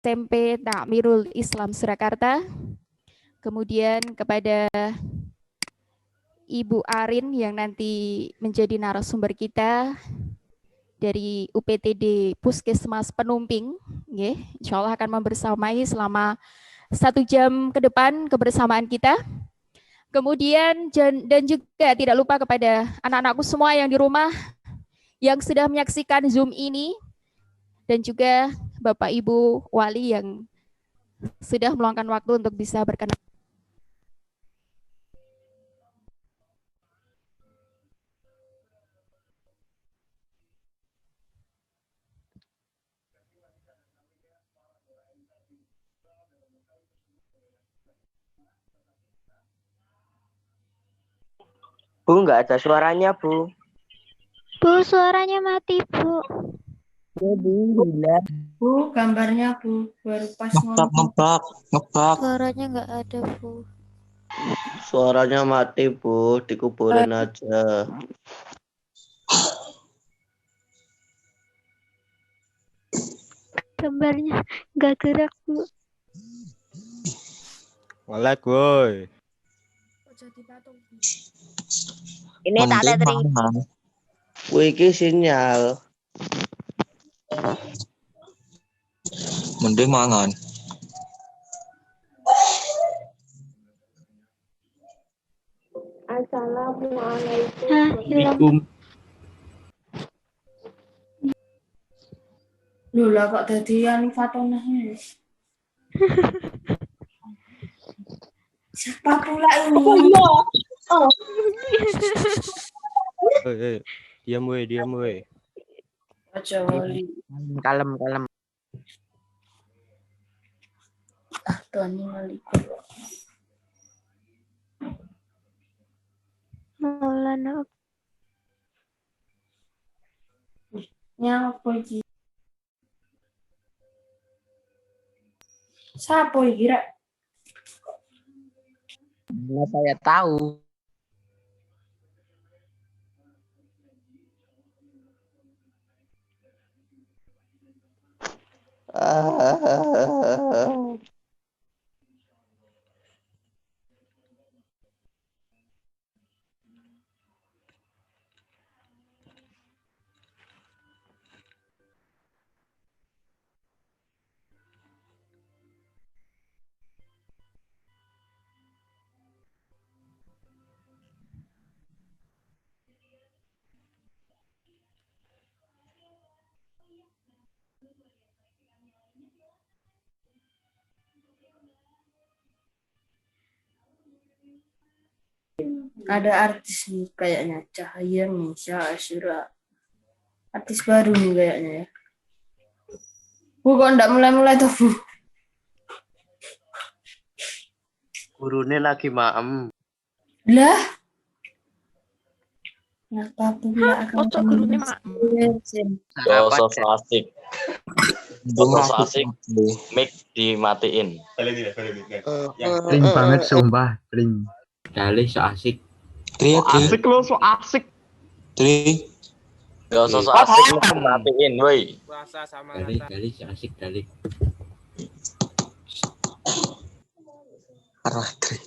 SMP Takmirul Islam Surakarta. Kemudian kepada Ibu Arin yang nanti menjadi narasumber kita dari UPTD Puskesmas Penumping, insya Allah akan membersamai selama 1 jam ke depan kebersamaan kita. Kemudian dan juga tidak lupa kepada anak-anakku semua yang di rumah yang sudah menyaksikan Zoom ini, dan juga Bapak Ibu Wali yang sudah meluangkan waktu untuk bisa berkenan. Bu, nggak ada suaranya, Bu. Bu, suaranya mati, Bu. Bu, gambarnya Bu, baru pas ngomong. Ngebak. Suaranya nggak ada, Bu. Suaranya mati, Bu. Dikuburin aja. Gambarnya nggak gerak, Bu. Ngelek, woi. Ini tak ada trik. Wiki sinyal. Mending mangan. Assalamualaikum. Loh lah kok dadi anu Fatonah nih. Siapa pula ini? Oh. Diam woi. Aja wali. Kalem. Tuhan wali. Maulana. Nyapa iki? Siapa iki rek? Mana saya tahu. Ada artis nih kayaknya, Cahaya Misha Asyura. Artis baru nih kayaknya ya. Bu, kok enggak mulai-mulai tuh, Bu? Gurunya lagi maem. Lah? Kenapa pula akan Ojo gurunya mak. Sosok asik. Sosok asik. Mic dimatiin. Ring banget sumpah, ring. Kali so asik. Asik lo, so asik. Tri. Gak sosok asik mic dimatiin, woi. Kali so asik kali. Arah Tri.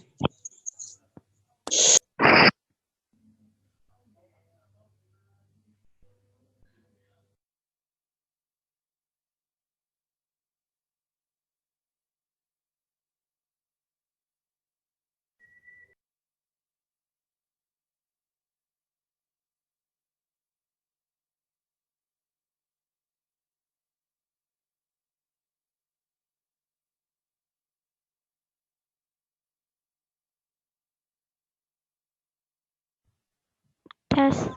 Tes.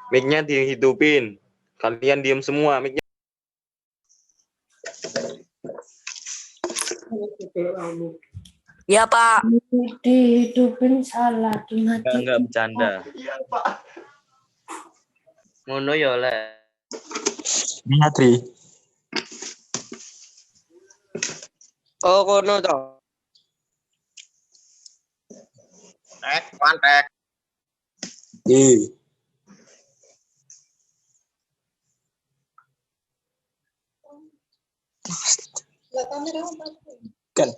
Mic-nya dihidupin. Kalian diem semua, mic-nya. Ya, Pak. Dihidupin salah, dimatiin. Enggak bercanda. Iya, Pak. Ngono ya, Le. Iya, Tri. Oh, kono toh. Tek. Kan.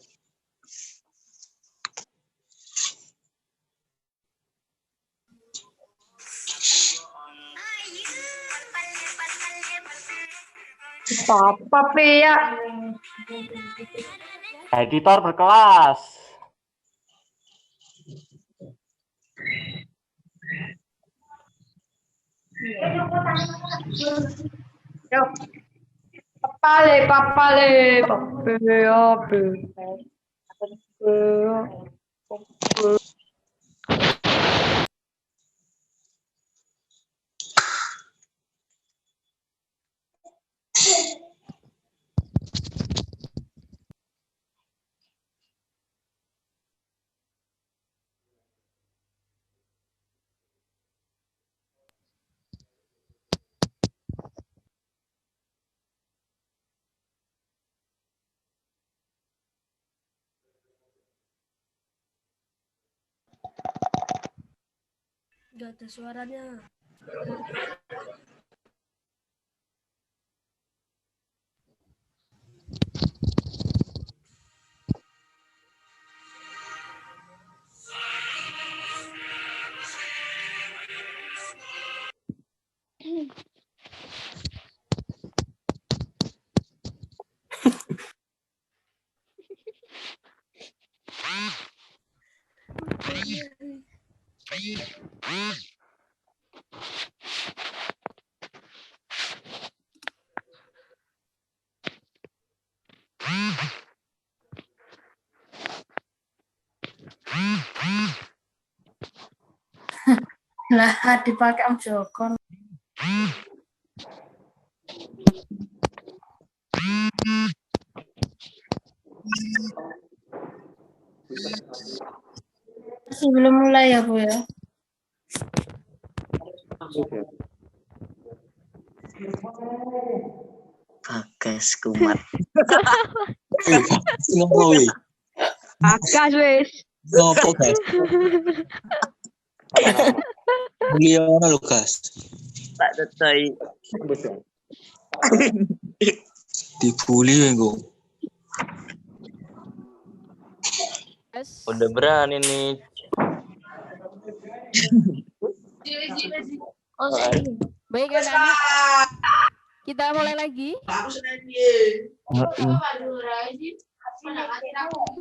Apa ya? Editor berkelas. Yuk. Papale, papale, papale. Gak ada suaranya. Lah, dipakai Om Joko. Sebelum mulai ya, Bu ya. Bagas kumat. Ngopo weh? Bagas wis. Ngopo, Gas? Beliau ono lho, Gas. Tak cecai. Dibully engko. Udah berani nih. Baik anak-anak, kita mulai lagi.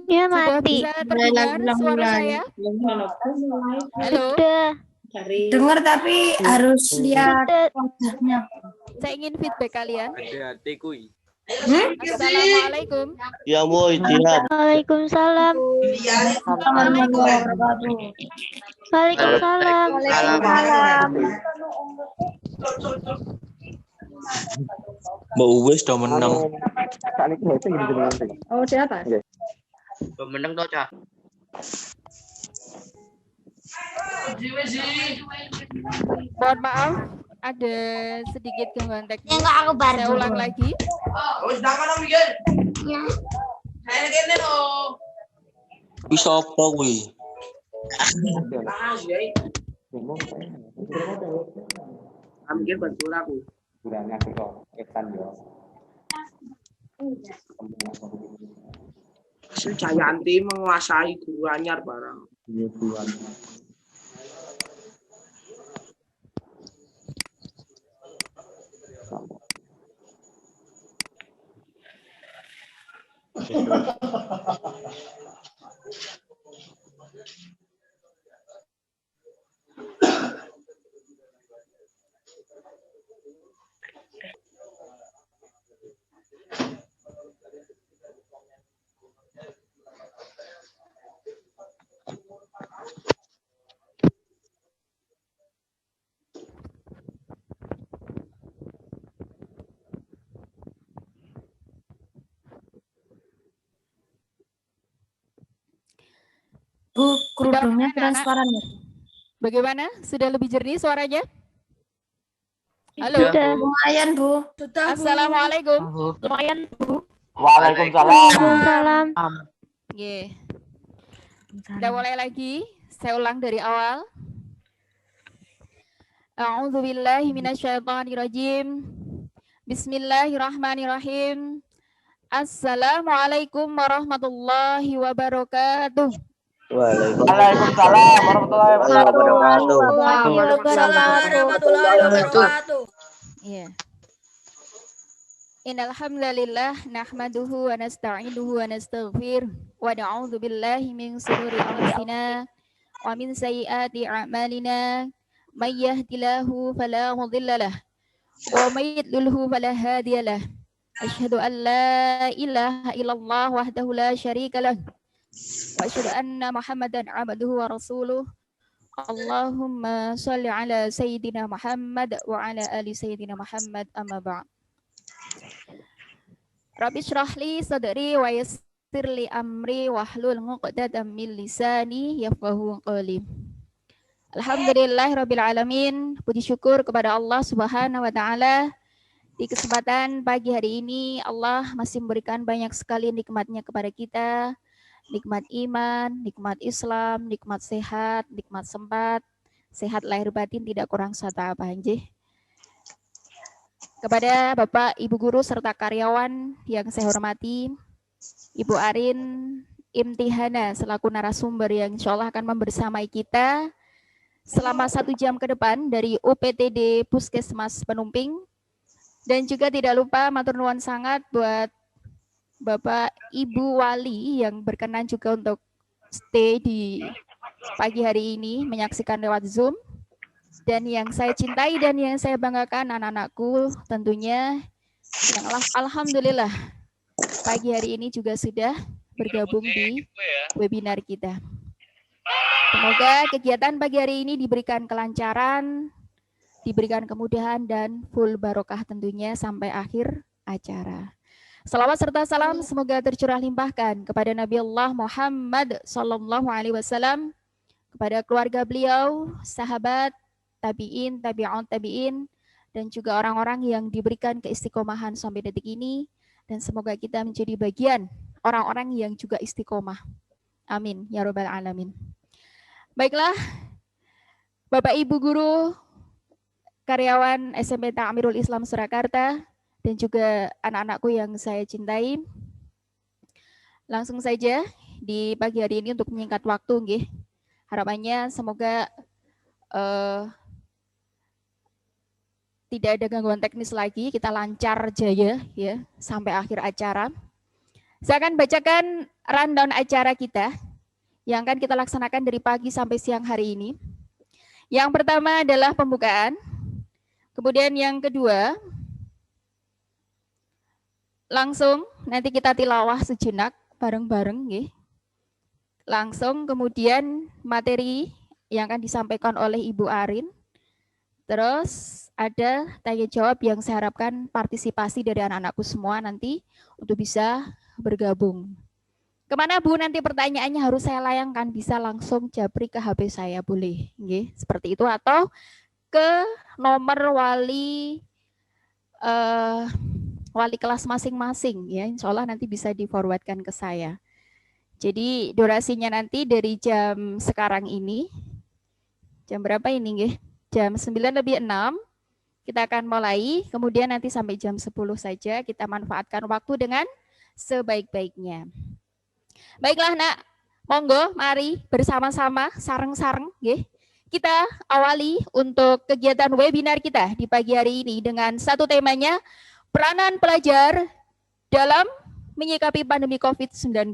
Ya Sudah mati. bisa terdengar suara saya? Halo, Udah. Dengar tapi harus lihat Udah. wajahnya. saya ingin feedback kalian. Hati-hati kuy. Assalamualaikum. Ya mau ijtihad. Waalaikumsalam. Assalamualaikum warahmatullahi Waalaikumsalam. Waalaikumsalam. Mbak Uwes udah menang. Oh, siapa? Pemenang toh, Cah. Mohon maaf, ada sedikit gangguan teknis. Ya enggak aku baru. Saya ulang lagi. Bisa apa kuwi? Hampir betul aku. Jayanti menguasai guru anyar barang. Bu, kerudungnya Anak-anak. transparan ya? Bagaimana? Sudah lebih jernih suaranya? Halo. Udah. Lumayan, Bu. Assalamualaikum. Lumayan, Bu. Waalaikumsalam. Waalaikumsalam. Oke. Kita mulai lagi. Saya ulang dari awal. A'udzubillahi minasyaitonirrajim. Bismillahirrahmanirrahim. Assalamualaikum warahmatullahi wabarakatuh. Waalaikumsalam warahmatullahi wabarakatuh. Warahmatullahi wabarakatuh. Ya. Innal hamdalillah nahmaduhu wa nasta'inuhu wa nastaghfir wa na'udzu billahi min shururi anfusina wa min sayyiati a'malina may yahdihillahu fala mudilla lahu wa may yudlilhu fala hadiya lahu. Asyhadu an la ilaha illallah wahdahu la syarika lahu wa asyhadu anna Muhammadan abduhu wa rasuluh. Allahumma shalli ala sayyidina Muhammad wa ala ali sayyidina Muhammad amma ba'd. Rabbi shrah li sadri wa yassir li amri wahlul 'uqdatam min lisani yafqahu qawli. Alhamdulillahirabbil alamin. Puji syukur kepada Allah Subhanahu wa taala. Di kesempatan pagi hari ini Allah masih memberikan banyak sekali nikmat-Nya kepada kita. Nikmat iman, nikmat Islam, nikmat sehat, nikmat sempat, sehat lahir batin tidak kurang satu apa anjih. Kepada Bapak, Ibu guru serta karyawan yang saya hormati, Ibu Arin Imtihana selaku narasumber yang insya Allah akan membersamai kita selama 1 jam ke depan dari UPTD Puskesmas Penumping. Dan juga tidak lupa matur nuwun sangat buat Bapak Ibu Wali yang berkenan juga untuk stay di pagi hari ini menyaksikan lewat Zoom. Dan yang saya cintai dan yang saya banggakan anak-anakku tentunya yang alhamdulillah pagi hari ini juga sudah bergabung di webinar kita. Semoga kegiatan pagi hari ini diberikan kelancaran, diberikan kemudahan dan full barokah tentunya sampai akhir acara. Salawat serta salam semoga tercurah limpahkan kepada Nabi Allah Muhammad SAW, kepada keluarga beliau, sahabat, tabi'in, tabi'un tabi'in, dan juga orang-orang yang diberikan keistiqomahan sampai detik ini, dan semoga kita menjadi bagian orang-orang yang juga istiqomah. Amin ya rabbal alamin. Baiklah, Bapak Ibu guru, karyawan SMP Ta'mirul Islam Surakarta, dan juga anak-anakku yang saya cintai. Langsung saja di pagi hari ini untuk menyingkat waktu, nggih. Harapannya semoga tidak ada gangguan teknis lagi, kita lancar jaya ya sampai akhir acara. Saya akan bacakan rundown acara kita yang akan kita laksanakan dari pagi sampai siang hari ini. Yang pertama adalah pembukaan. Kemudian yang kedua, langsung nanti kita tilawah sejenak bareng-bareng nggih. Langsung kemudian materi yang akan disampaikan oleh Ibu Arin. Terus ada tanya jawab yang saya harapkan partisipasi dari anak-anakku semua nanti untuk bisa bergabung. Kemana Bu nanti pertanyaannya harus saya layangkan, bisa langsung japri ke HP saya boleh, nggih, seperti itu, atau ke nomor wali wali kelas masing-masing ya, insya Allah nanti bisa di-forwardkan ke saya. Jadi durasinya nanti dari jam sekarang ini, jam berapa ini nggih? Jam 9:06 kita akan mulai, kemudian nanti sampai jam 10 saja kita manfaatkan waktu dengan sebaik-baiknya. Baiklah nak, monggo mari bersama-sama sareng-sareng nggih. Kita awali untuk kegiatan webinar kita di pagi hari ini dengan satu temanya, peranan pelajar dalam menyikapi pandemi COVID-19.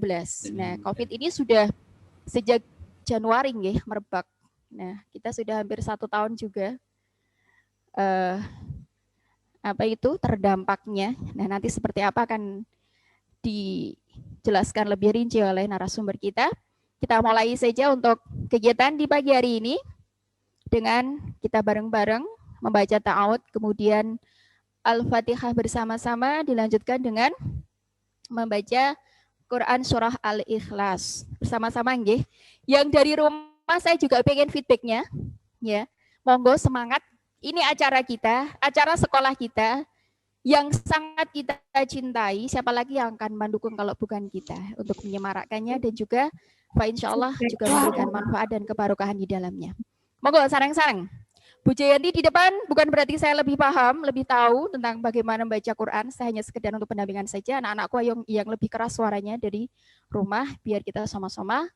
Nah, COVID ini sudah sejak Januari nggih merebak. Nah, kita sudah hampir 1 tahun juga terdampaknya. Nah, nanti seperti apa akan dijelaskan lebih rinci oleh narasumber kita. Kita mulai saja untuk kegiatan di pagi hari ini dengan kita bareng-bareng membaca ta'awud, kemudian Al-Fatihah bersama-sama, dilanjutkan dengan membaca Quran surah Al-Ikhlas bersama-sama nggih. Yang dari rumah saya juga pengen feedbacknya ya. Monggo semangat. Ini acara kita, acara sekolah kita yang sangat kita cintai. Siapa lagi yang akan mendukung kalau bukan kita untuk menyemarakkannya dan juga insya Allah juga memberikan manfaat dan kebarokahan di dalamnya. Monggo sareng-sareng. Bu Jayanti di depan bukan berarti saya lebih paham, lebih tahu tentang bagaimana membaca Quran. Saya hanya sekedar untuk pendampingan saja. Anak-anakku yang lebih keras suaranya dari rumah, biar kita sama-sama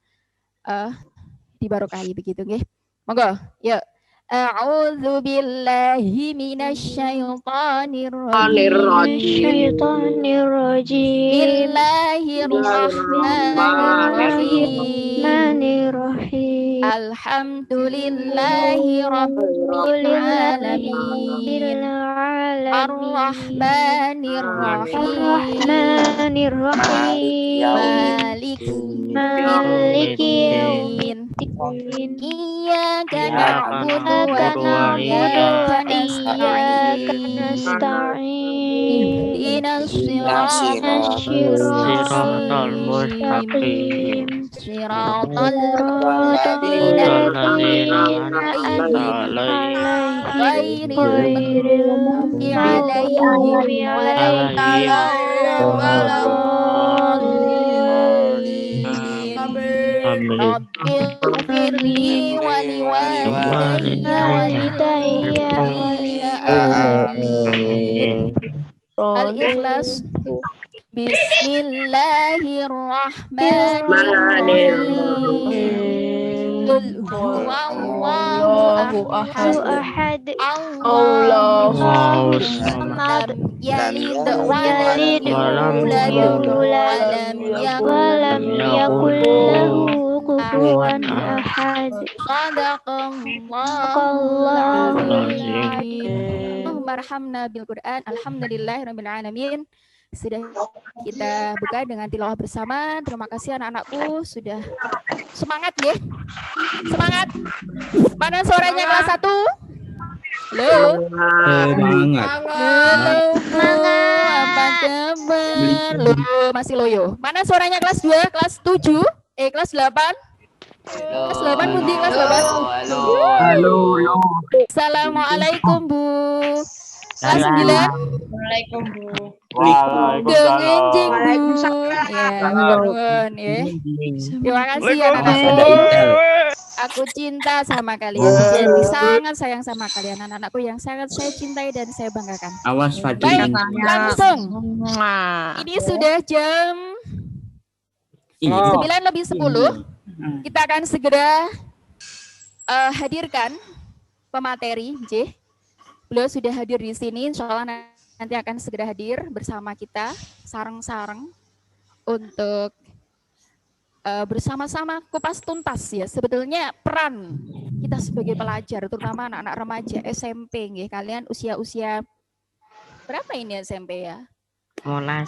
dibarokahi begitu, nggih. Monggo, yuk. A'udzu billahi minasyaitonir rajim. Bismillahirrahmanirrahim. Alhamdulillahi rabbil alamin. Ar-Rahmanir Rahim. Maliki yaumiddin. Iyyaka na'budu wa iyyaka nasta'in. Ihdinas siratal mustaqim. Siratal ladzina an'amta 'alaihim ghairil maghdubi 'alaihim waladdallin. Rabbighfirli wa liwalidayya amin. Al-Ikhlas. Bismillahirrahmanirrahim. Qul huwallahu ahad. Allahu samad. Yalid wa lam yulad wa lam yakul lahu kufuwan ahad. Shadaqallahul azim. Allahumma bil Quran. Alhamdulillahirabbil alamin. Sudah kita buka dengan tilawah bersama. Terima kasih anak-anakku sudah semangat ya. Semangat. Mana suaranya kelas 1? Halo. Semangat. Halo. Apa kabar? Loh, masih loyo. Mana suaranya kelas 2, kelas 7? Kelas 8? Kelas 8 Budi, kelas 8. Halo. Assalamualaikum Bu. Kelas 9. Waalaikumsalam, Bu. Dengenjing Bu. Ya, nuwun ya. Terima kasih anak-anakku. Aku cinta sama kalian. Jadi sangat sayang sama kalian, anak-anakku yang sangat saya cintai dan saya banggakan. Awas Fadil. Baik, langsung. Ini sudah jam 9:10. Kita akan segera hadirkan pemateri, J. Beliau sudah hadir di sini, insya Allah nanti akan segera hadir bersama kita, sareng-sareng, untuk bersama-sama kupas tuntas ya. Sebetulnya peran kita sebagai pelajar, terutama anak-anak remaja SMP, nggih, kalian usia-usia berapa ini SMP ya? 12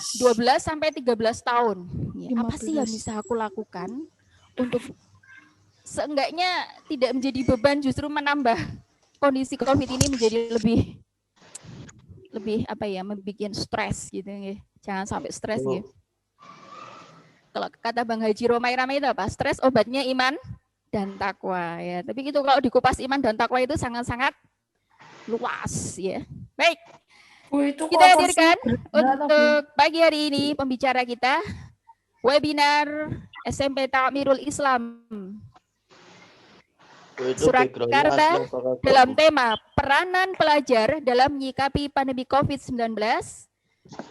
sampai 13 tahun. Ya, apa sih yang bisa aku lakukan untuk seenggaknya tidak menjadi beban, justru menambah kondisi COVID ini menjadi lebih apa ya, membuat stres gitu ya. Jangan sampai stres ya. Kalau kata Bang Haji Romai Ramai itu apa? Stres obatnya iman dan takwa ya. Tapi itu kalau dikupas iman dan takwa itu sangat-sangat luas ya. Baik. Kita hadirkan untuk pagi hari ini pembicara kita webinar SMP Ta'mirul Islam Surakarta dalam tema peranan pelajar dalam menyikapi pandemi COVID-19.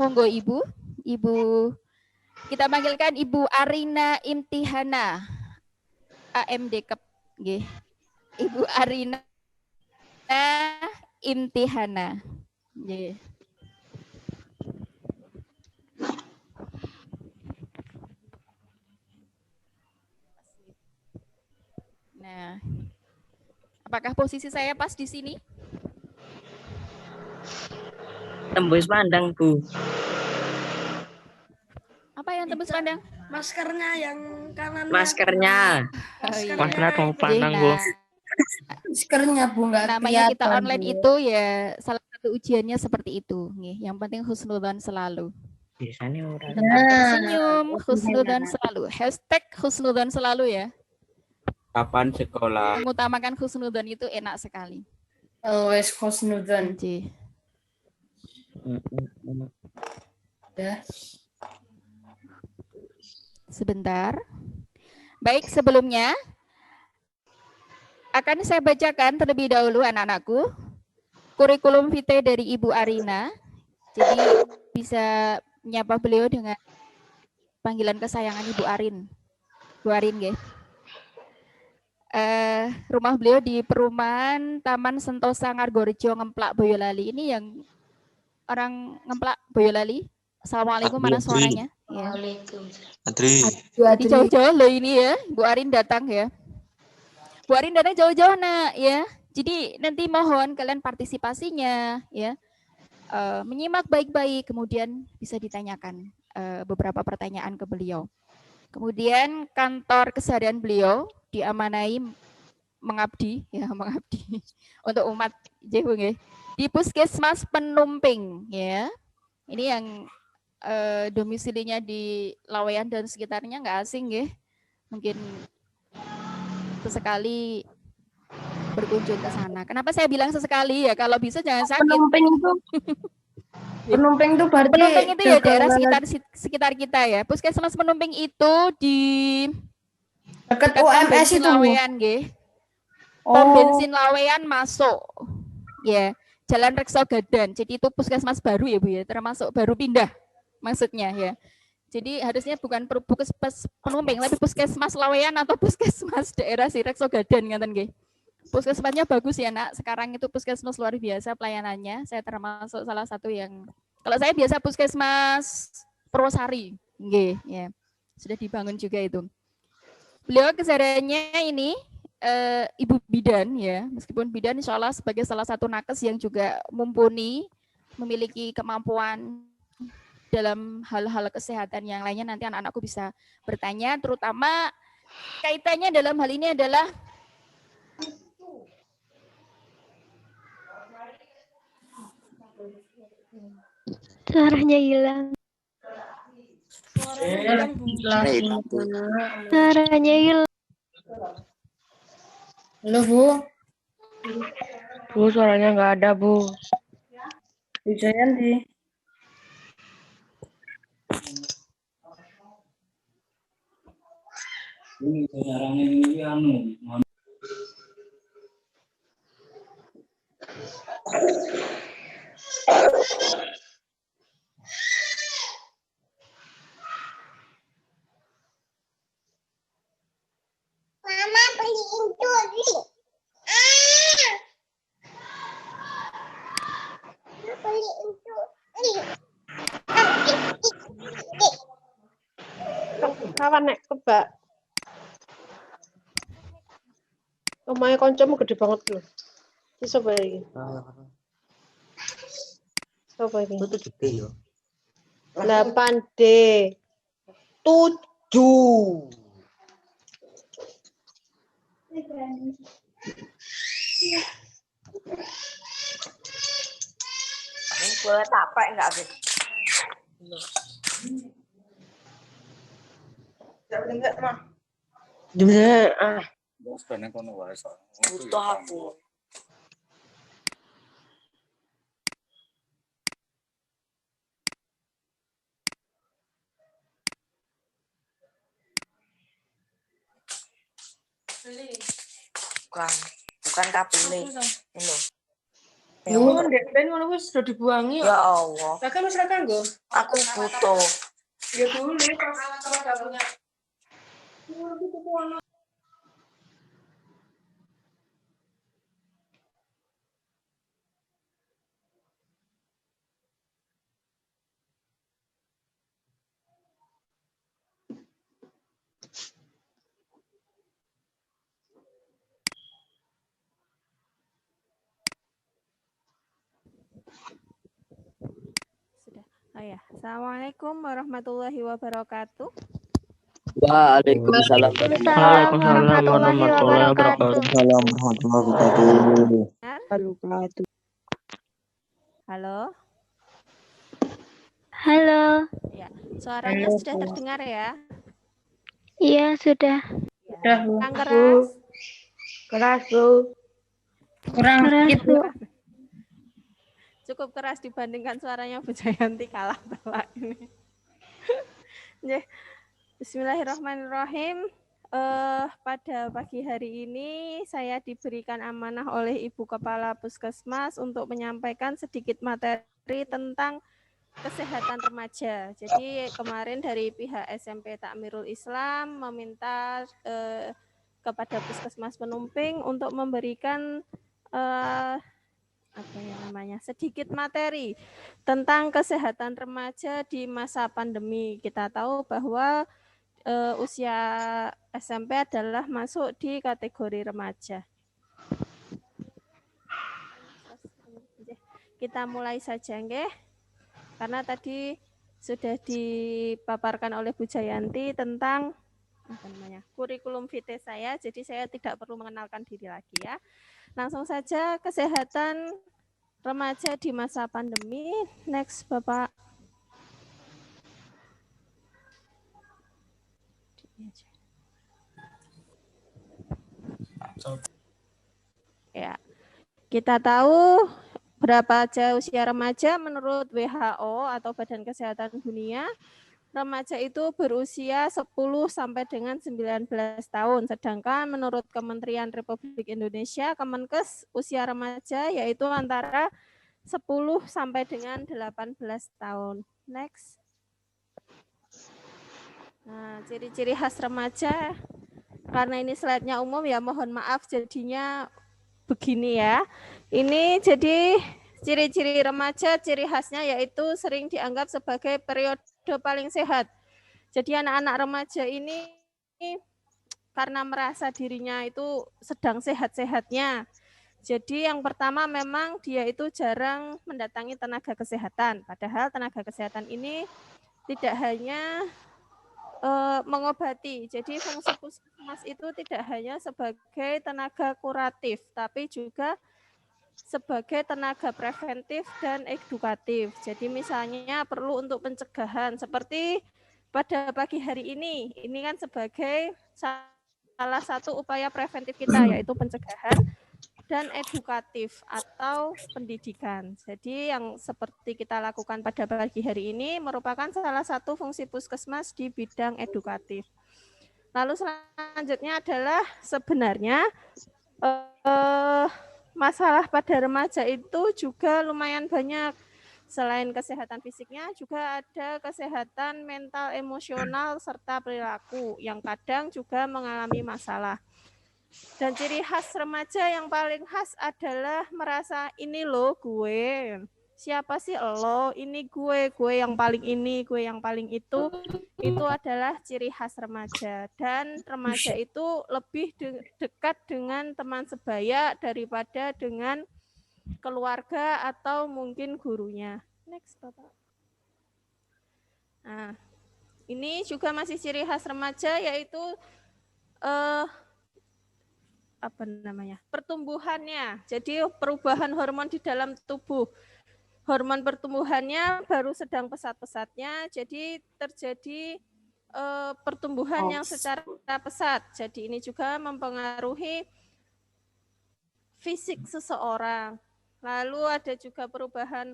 Monggo Ibu kita panggilkan Ibu Arina Imtihana AMD Kep nggih. Ibu Arina Imtihana nggih. Nah, apakah posisi saya pas di sini? Tembus pandang, Bu. Apa yang tembus pandang? Maskernya yang kanan. Maskernya. Maskernya mau pandang, Bu. Maskernya, Bu, enggak namanya kita kelihatan, online Bu. itu ya salah satu ujiannya seperti itu, nih. Yang penting husnudzon selalu. Biasanya orang. Senyum, husnudzon selalu. Hashtag husnudzon selalu ya. Kapan sekolah? Mengutamakan husnudzon itu enak sekali. Always husnudzon. Ya. Sebentar. Baik, sebelumnya akan saya bacakan terlebih dahulu anak-anakku kurikulum vitae dari Ibu Arina. Jadi bisa menyapa beliau dengan panggilan kesayangan Ibu Arin. Bu Arin, nggih. Rumah beliau di perumahan Taman Sentosa Ngargorejo Ngemplak Boyolali. Ini yang orang Ngemplak Boyolali. Assalamualaikum, mana suaranya? Ya. Adri. Jadi jauh-jauh loh ini ya, Bu Arin datang ya. Bu Arin datang jauh-jauh nak ya. Jadi nanti mohon kalian partisipasinya ya. Menyimak baik-baik, kemudian bisa ditanyakan beberapa pertanyaan ke beliau. Kemudian kantor keseharian beliau diamanai mengabdi ya, mengabdi untuk umat Jehu nggih. Di Puskesmas Penumping ya. Ini yang domisilinya di Laweyan dan sekitarnya nggak asing nggih. Mungkin sesekali berkunjung ke sana. Kenapa saya bilang sesekali ya? Kalau bisa jangan sakit. Penumping itu Penumping itu berarti Penumping itu ya daerah sekitar kita ya. Puskesmas Penumping itu di dekat UMS itu, Laweyan nggih. Pom bensin Laweyan masuk. Ya, Jalan Reksogadan. Jadi itu puskesmas baru ya Bu ya, termasuk baru pindah maksudnya ya. Jadi harusnya bukan puskesmas Penumping, tapi puskesmas Laweyan atau puskesmas daerah si Reksogadan ngaten nggih. Puskesmasnya bagus ya nak. Sekarang itu puskesmas luar biasa pelayanannya. Saya termasuk salah satu yang, kalau saya biasa puskesmas Purwosari, nggih, ya sudah dibangun juga itu. Beliau kesehariannya ini ibu bidan ya. Meskipun bidan insya Allah sebagai salah satu nakes yang juga mumpuni, memiliki kemampuan dalam hal-hal kesehatan yang lainnya. Nanti anak-anakku bisa bertanya, terutama kaitannya dalam hal ini adalah Suaranya hilang. Suaranya hilang. Halo Bu. Bu, suaranya nggak ada Bu. Bu Jayanti. Mama beliin tuli. Beliin tuli. Kawan nek kebak. Omahe kancamu gede banget lho. Iki sapa iki? Sapa iki? Itu gede ya. 8D. 7. Ini boleh tapek enggak, Beb? Enggak, Mah. Gimana? Butuh aku. Bukan kabeli. Ini. Yo, ndek ben ngono wis sudah dibuangi Ya Allah. Lah kan wis ra kanggo. Aku butuh. Ya boleh kalau enggak punya. Oh ya, Assalamualaikum warahmatullahi wabarakatuh. Waalaikumsalam warahmatullahi wabarakatuh. Halo. Halo. Ya, suaranya Halo, sudah terdengar ya? Iya, sudah. Sudah, Bu. Kurang keras. Keras, Bu. Kurang Keras, Bu. Cukup keras dibandingkan suaranya Bu Jayanti kalah telak ini. Bismillahirrahmanirrahim. pada pagi hari ini saya diberikan amanah oleh Ibu Kepala Puskesmas untuk menyampaikan sedikit materi tentang kesehatan remaja. Jadi kemarin dari pihak SMP Takmirul Islam meminta kepada Puskesmas Penumping untuk memberikan sedikit materi tentang kesehatan remaja di masa pandemi. Kita tahu bahwa usia SMP adalah masuk di kategori remaja. Kita mulai saja, nggih. Karena tadi sudah dipaparkan oleh Bu Jayanti tentang kurikulum vitae saya, jadi saya tidak perlu mengenalkan diri lagi ya. Langsung saja kesehatan remaja di masa pandemi. Next, Bapak. Ya, kita tahu berapa aja usia remaja menurut WHO atau Badan Kesehatan Dunia. Remaja itu berusia 10 sampai dengan 19 tahun. Sedangkan menurut Kementerian Republik Indonesia, Kemenkes, usia remaja yaitu antara 10 sampai dengan 18 tahun. Next. Nah, ciri-ciri khas remaja, karena ini slide-nya umum ya, mohon maaf jadinya begini ya. Ini jadi ciri-ciri remaja, ciri khasnya yaitu sering dianggap sebagai periode paling sehat. Jadi anak-anak remaja ini karena merasa dirinya itu sedang sehat-sehatnya. Jadi yang pertama memang dia itu jarang mendatangi tenaga kesehatan. Padahal tenaga kesehatan ini tidak hanya mengobati. Jadi fungsi puskesmas itu tidak hanya sebagai tenaga kuratif, tapi juga sebagai tenaga preventif dan edukatif. Jadi misalnya perlu untuk pencegahan seperti pada pagi hari ini kan sebagai salah satu upaya preventif kita yaitu pencegahan dan edukatif atau pendidikan. Jadi yang seperti kita lakukan pada pagi hari ini merupakan salah satu fungsi puskesmas di bidang edukatif. Lalu selanjutnya adalah sebenarnya masalah pada remaja itu juga lumayan banyak. Selain kesehatan fisiknya juga ada kesehatan mental, emosional, serta perilaku yang kadang juga mengalami masalah. Dan ciri khas remaja yang paling khas adalah merasa ini loh gue, siapa sih lo, ini gue yang paling ini, gue yang paling itu adalah ciri khas remaja. Dan remaja itu lebih dekat dengan teman sebaya daripada dengan keluarga atau mungkin gurunya. Next, Bapak. Nah, ini juga masih ciri khas remaja yaitu pertumbuhannya. Jadi perubahan hormon di dalam tubuh. Hormon pertumbuhannya baru sedang pesat-pesatnya, jadi terjadi pertumbuhan yang secara pesat. Jadi ini juga mempengaruhi fisik seseorang. Lalu ada juga perubahan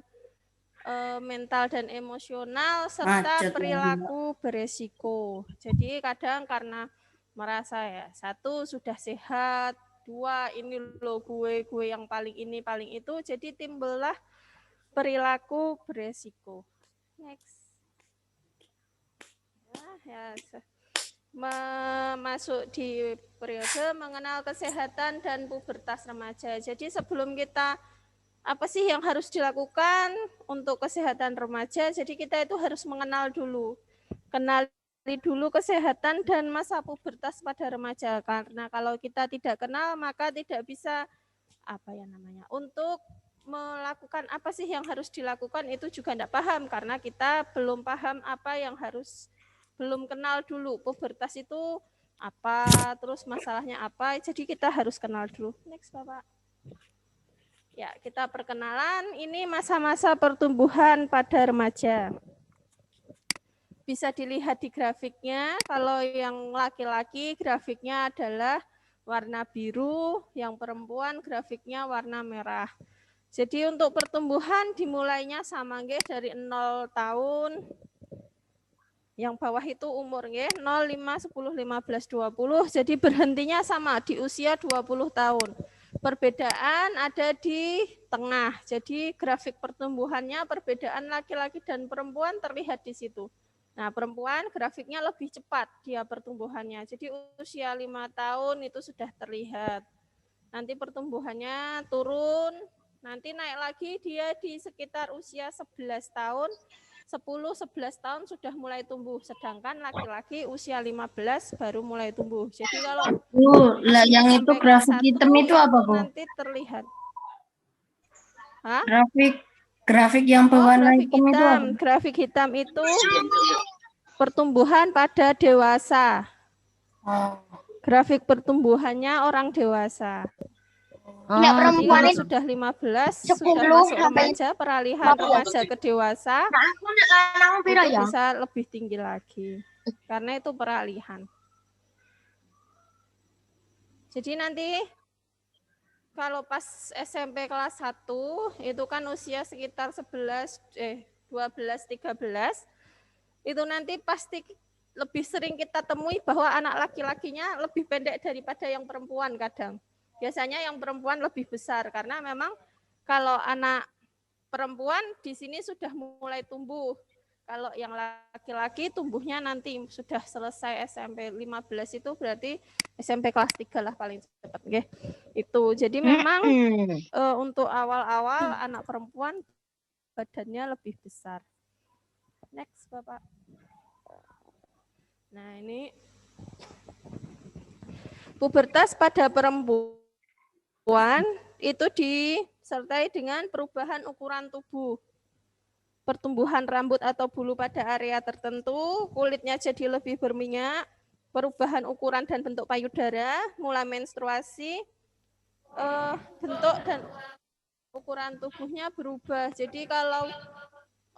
mental dan emosional serta perilaku beresiko. Jadi kadang karena merasa ya, satu sudah sehat, dua ini loh gue yang paling ini paling itu, jadi timbullah perilaku beresiko. Next. Masuk di periode mengenal kesehatan dan pubertas remaja. Jadi sebelum kita apa sih yang harus dilakukan untuk kesehatan remaja? Jadi kita itu harus mengenal dulu. Kenali dulu kesehatan dan masa pubertas pada remaja, karena kalau kita tidak kenal maka tidak bisa untuk melakukan apa sih yang harus dilakukan itu juga tidak paham karena kita belum paham apa yang belum kenal dulu pubertas itu apa, terus masalahnya apa, jadi kita harus kenal dulu. Next, Bapak. Ya, kita perkenalan, ini masa-masa pertumbuhan pada remaja. Bisa dilihat di grafiknya, kalau yang laki-laki grafiknya adalah warna biru, yang perempuan grafiknya warna merah. Jadi untuk pertumbuhan dimulainya sama nggih dari 0 tahun Yang bawah itu umur nggih 0, 5, 10, 15, 20. Jadi berhentinya sama di usia 20 tahun. Perbedaan ada di tengah. Jadi grafik pertumbuhannya perbedaan laki-laki dan perempuan terlihat di situ. Nah, perempuan grafiknya lebih cepat dia pertumbuhannya. Jadi usia 5 tahun itu sudah terlihat. Nanti pertumbuhannya turun, nanti naik lagi dia di sekitar usia 11 tahun, 10-11 tahun sudah mulai tumbuh. Sedangkan laki-laki usia 15 baru mulai tumbuh. Jadi kalau lah yang itu grafik hitam itu apa, Bu? Nanti terlihat. Hah? Grafik yang berwarna hitam itu apa? Grafik hitam itu pertumbuhan pada dewasa. Grafik pertumbuhannya orang dewasa. Tidak perempuan Jadi sudah 15, sudah masuk remaja, peralihan remaja ke dewasa, itu bisa lebih tinggi lagi. Karena itu peralihan. Jadi nanti kalau pas SMP kelas 1 itu kan usia sekitar 12, 13. Itu nanti pasti lebih sering kita temui bahwa anak laki-lakinya lebih pendek daripada yang perempuan kadang. Biasanya yang perempuan lebih besar karena memang kalau anak perempuan di sini sudah mulai tumbuh. Kalau yang laki-laki tumbuhnya nanti sudah selesai SMP 15 itu berarti SMP kelas 3 lah paling cepat. Okay. Itu. Jadi memang untuk awal-awal anak perempuan badannya lebih besar. Next, Bapak. Nah, ini pubertas pada perempuan itu disertai dengan perubahan ukuran tubuh. Pertumbuhan rambut atau bulu pada area tertentu, kulitnya jadi lebih berminyak, perubahan ukuran dan bentuk payudara, mulai menstruasi, bentuk dan ukuran tubuhnya berubah. Jadi kalau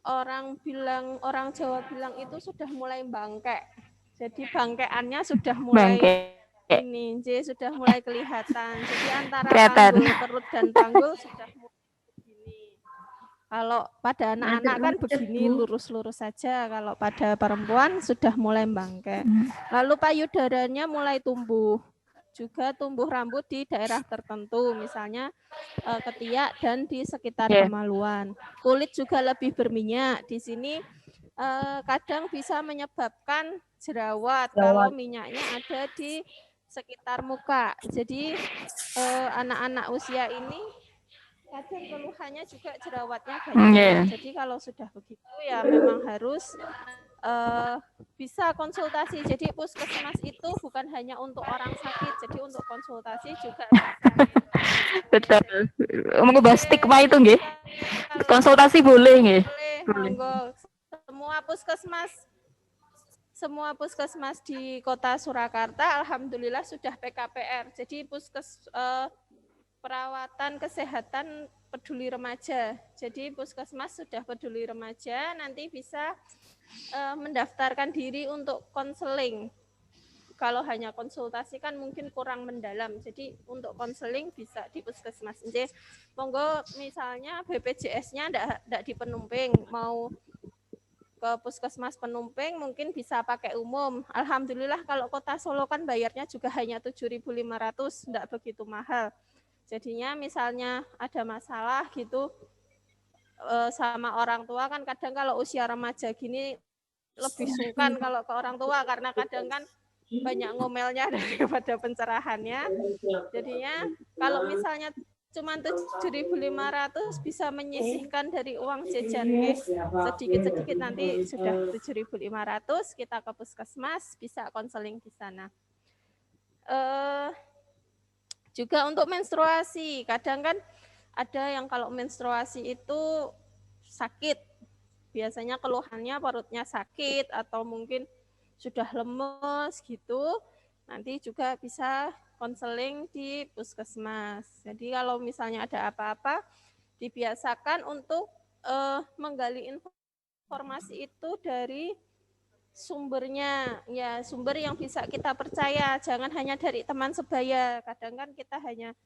orang Jawa bilang itu sudah mulai bangkek. Jadi bangkeannya sudah mulai ini, jadi sudah mulai kelihatan. Jadi antara panggul perut dan panggul sudah mulai begini. Kalau pada anak-anak kan begini lurus-lurus saja. Kalau pada perempuan sudah mulai bangkek. Lalu payudaranya mulai tumbuh. Juga tumbuh rambut di daerah tertentu, misalnya ketiak dan di sekitar kemaluan. Kulit juga lebih berminyak. Di sini kadang bisa menyebabkan jerawat kalau minyaknya ada di sekitar muka. Jadi anak-anak usia ini kadang keluhannya juga jerawatnya banyak. Jadi kalau sudah begitu ya memang harus bisa konsultasi. Jadi puskesmas itu bukan hanya untuk orang sakit, jadi untuk konsultasi juga. Betul. Mengubah stigma itu nggih. Konsultasi boleh nggih. Monggo. Semua puskesmas di Kota Surakarta alhamdulillah sudah PKPR. Jadi perawatan kesehatan peduli remaja. Jadi puskesmas sudah peduli remaja, nanti bisa mendaftarkan diri untuk konseling. Kalau hanya konsultasi kan mungkin kurang mendalam. Jadi untuk konseling bisa di puskesmas. Jadi monggo misalnya BPJS-nya enggak di Penumping, mau ke puskesmas Penumping mungkin bisa pakai umum. Alhamdulillah kalau Kota Solo kan bayarnya juga hanya 7.500, enggak begitu mahal. Jadinya misalnya ada masalah gitu sama orang tua kan kadang kalau usia remaja gini lebih sungkan kalau ke orang tua karena kadang kan banyak ngomelnya daripada pencerahannya. Jadinya kalau misalnya cuma 7.500 bisa menyisihkan dari uang jajan sedikit-sedikit nanti sudah 7.500 kita ke puskesmas bisa konseling di sana. Juga untuk menstruasi, kadang kan ada yang kalau menstruasi itu sakit, biasanya keluhannya perutnya sakit atau mungkin sudah lemes gitu, nanti juga bisa konseling di puskesmas. Jadi kalau misalnya ada apa-apa, dibiasakan untuk menggali informasi itu dari sumbernya, ya sumber yang bisa kita percaya, jangan hanya dari teman sebaya. Kadang kan kita hanya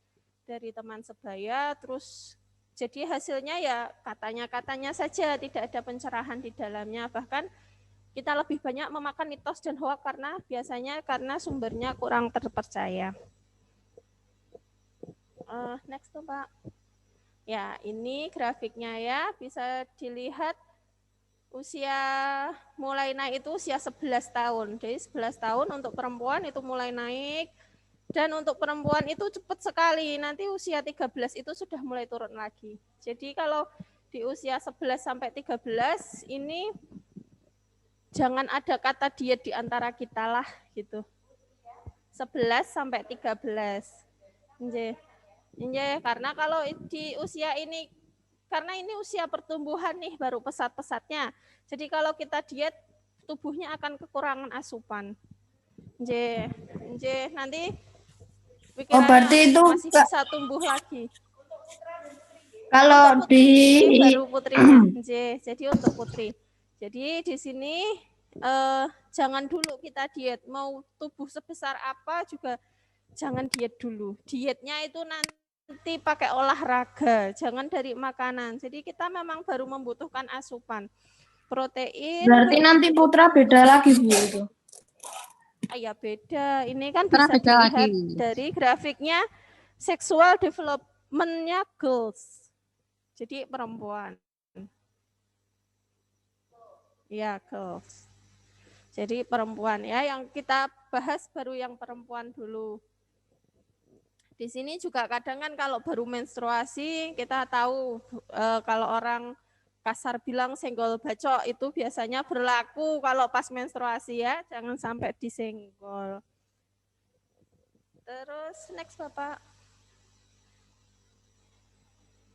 dari teman sebaya, terus jadi hasilnya ya katanya-katanya saja, tidak ada pencerahan di dalamnya. Bahkan kita lebih banyak memakan mitos dan hoak karena sumbernya kurang terpercaya. Next tuh Pak. Ya, ini grafiknya ya, bisa dilihat usia mulai naik itu usia 11 tahun. Jadi 11 tahun untuk perempuan itu mulai naik, dan untuk perempuan itu cepat sekali. Nanti usia 13 itu sudah mulai turun lagi. Jadi kalau di usia 11 sampai 13 ini jangan ada kata diet di antara kita lah gitu. 11 sampai 13. Karena kalau di usia ini, karena ini usia pertumbuhan nih, baru pesat-pesatnya. Jadi kalau kita diet, tubuhnya akan kekurangan asupan. Nanti berarti itu masih bisa tumbuh lagi. Kalau di baru putrinya. Jadi untuk putri. Jadi di sini jangan dulu kita diet. Mau tubuh sebesar apa juga jangan diet dulu. Dietnya itu nanti pakai olahraga, jangan dari makanan. Jadi kita memang baru membutuhkan asupan. Protein. Berarti nanti putra beda lagi Bu itu. Ya beda. Ini kan bisa dilihat dari grafiknya sexual development-nya girls. Jadi perempuan. Ya, girls. Jadi perempuan ya, yang kita bahas baru yang perempuan dulu. Di sini juga kadang kan kalau baru menstruasi kita tahu kalau orang kasar bilang senggol bacok itu biasanya berlaku kalau pas menstruasi ya, jangan sampai disenggol. Terus next Bapak.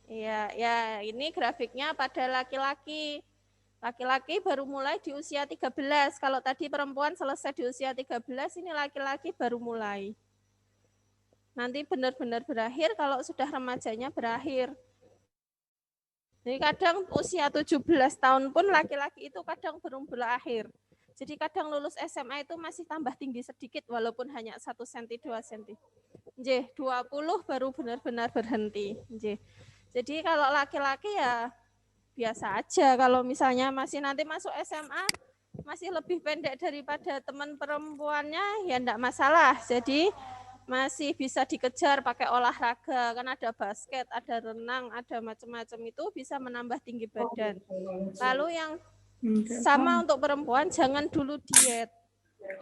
Ya ini grafiknya pada laki-laki. Laki-laki baru mulai di usia 13. Kalau tadi perempuan selesai di usia 13, ini laki-laki baru mulai. Nanti benar-benar berakhir kalau sudah remajanya berakhir. Jadi kadang usia 17 tahun pun laki-laki itu kadang belum berakhir. Jadi kadang lulus SMA itu masih tambah tinggi sedikit walaupun hanya 1 cm, 2 cm. 20 baru benar-benar berhenti. Jadi kalau laki-laki ya biasa aja. Kalau misalnya masih nanti masuk SMA, masih lebih pendek daripada teman perempuannya, ya enggak masalah. Jadi masih bisa dikejar pakai olahraga. Kan ada basket, ada renang, ada macam-macam itu bisa menambah tinggi badan. Lalu yang sama untuk perempuan, jangan dulu diet.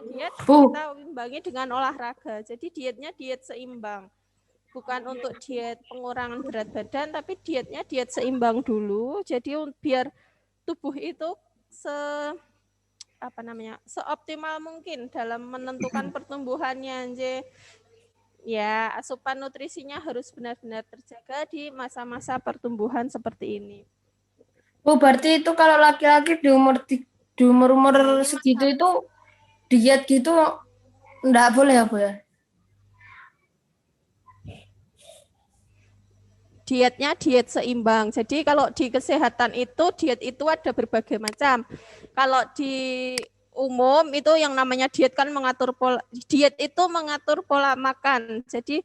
Diet kita imbangi dengan olahraga. Jadi dietnya diet seimbang. Bukan untuk diet pengurangan berat badan, tapi dietnya diet seimbang dulu. Jadi biar tubuh itu seoptimal mungkin dalam menentukan pertumbuhannya. Ya, asupan nutrisinya harus benar-benar terjaga di masa-masa pertumbuhan seperti ini. Berarti itu kalau laki-laki di umur segitu itu diet gitu enggak boleh ya Bu ya? Dietnya diet seimbang. Jadi kalau di kesehatan itu diet itu ada berbagai macam. Kalau di umum itu yang namanya diet kan mengatur pola, diet itu mengatur pola makan. Jadi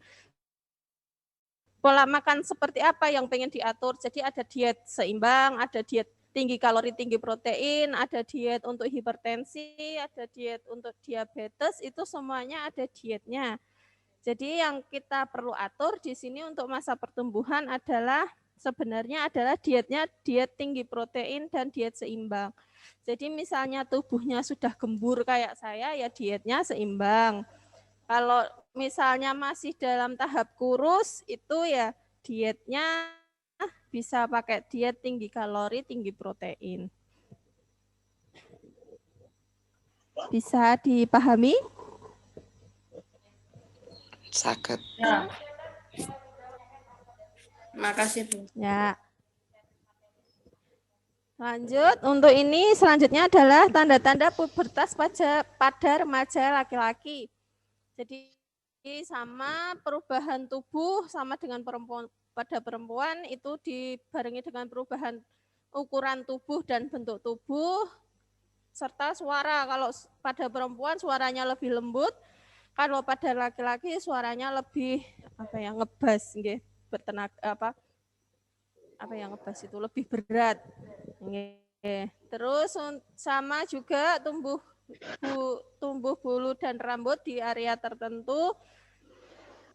pola makan seperti apa yang pengen diatur. Jadi ada diet seimbang, ada diet tinggi kalori, tinggi protein, ada diet untuk hipertensi, ada diet untuk diabetes, itu semuanya ada dietnya. Jadi yang kita perlu atur di sini untuk masa pertumbuhan adalah sebenarnya adalah dietnya diet tinggi protein dan diet seimbang. Jadi misalnya tubuhnya sudah gembur kayak saya, ya dietnya seimbang. Kalau misalnya masih dalam tahap kurus, itu ya dietnya bisa pakai diet tinggi kalori, tinggi protein. Bisa dipahami? Sakit. Ya. Makasih Bu. Ya. Lanjut, untuk ini selanjutnya adalah tanda-tanda pubertas pada remaja laki-laki. Jadi sama perubahan tubuh sama dengan perempuan, pada perempuan itu dibarengi dengan perubahan ukuran tubuh dan bentuk tubuh serta suara. Kalau pada perempuan suaranya lebih lembut, kalau pada laki-laki suaranya lebih ngebas nggih, bertenaga ngebas itu lebih berat. Terus sama juga tumbuh bulu dan rambut di area tertentu.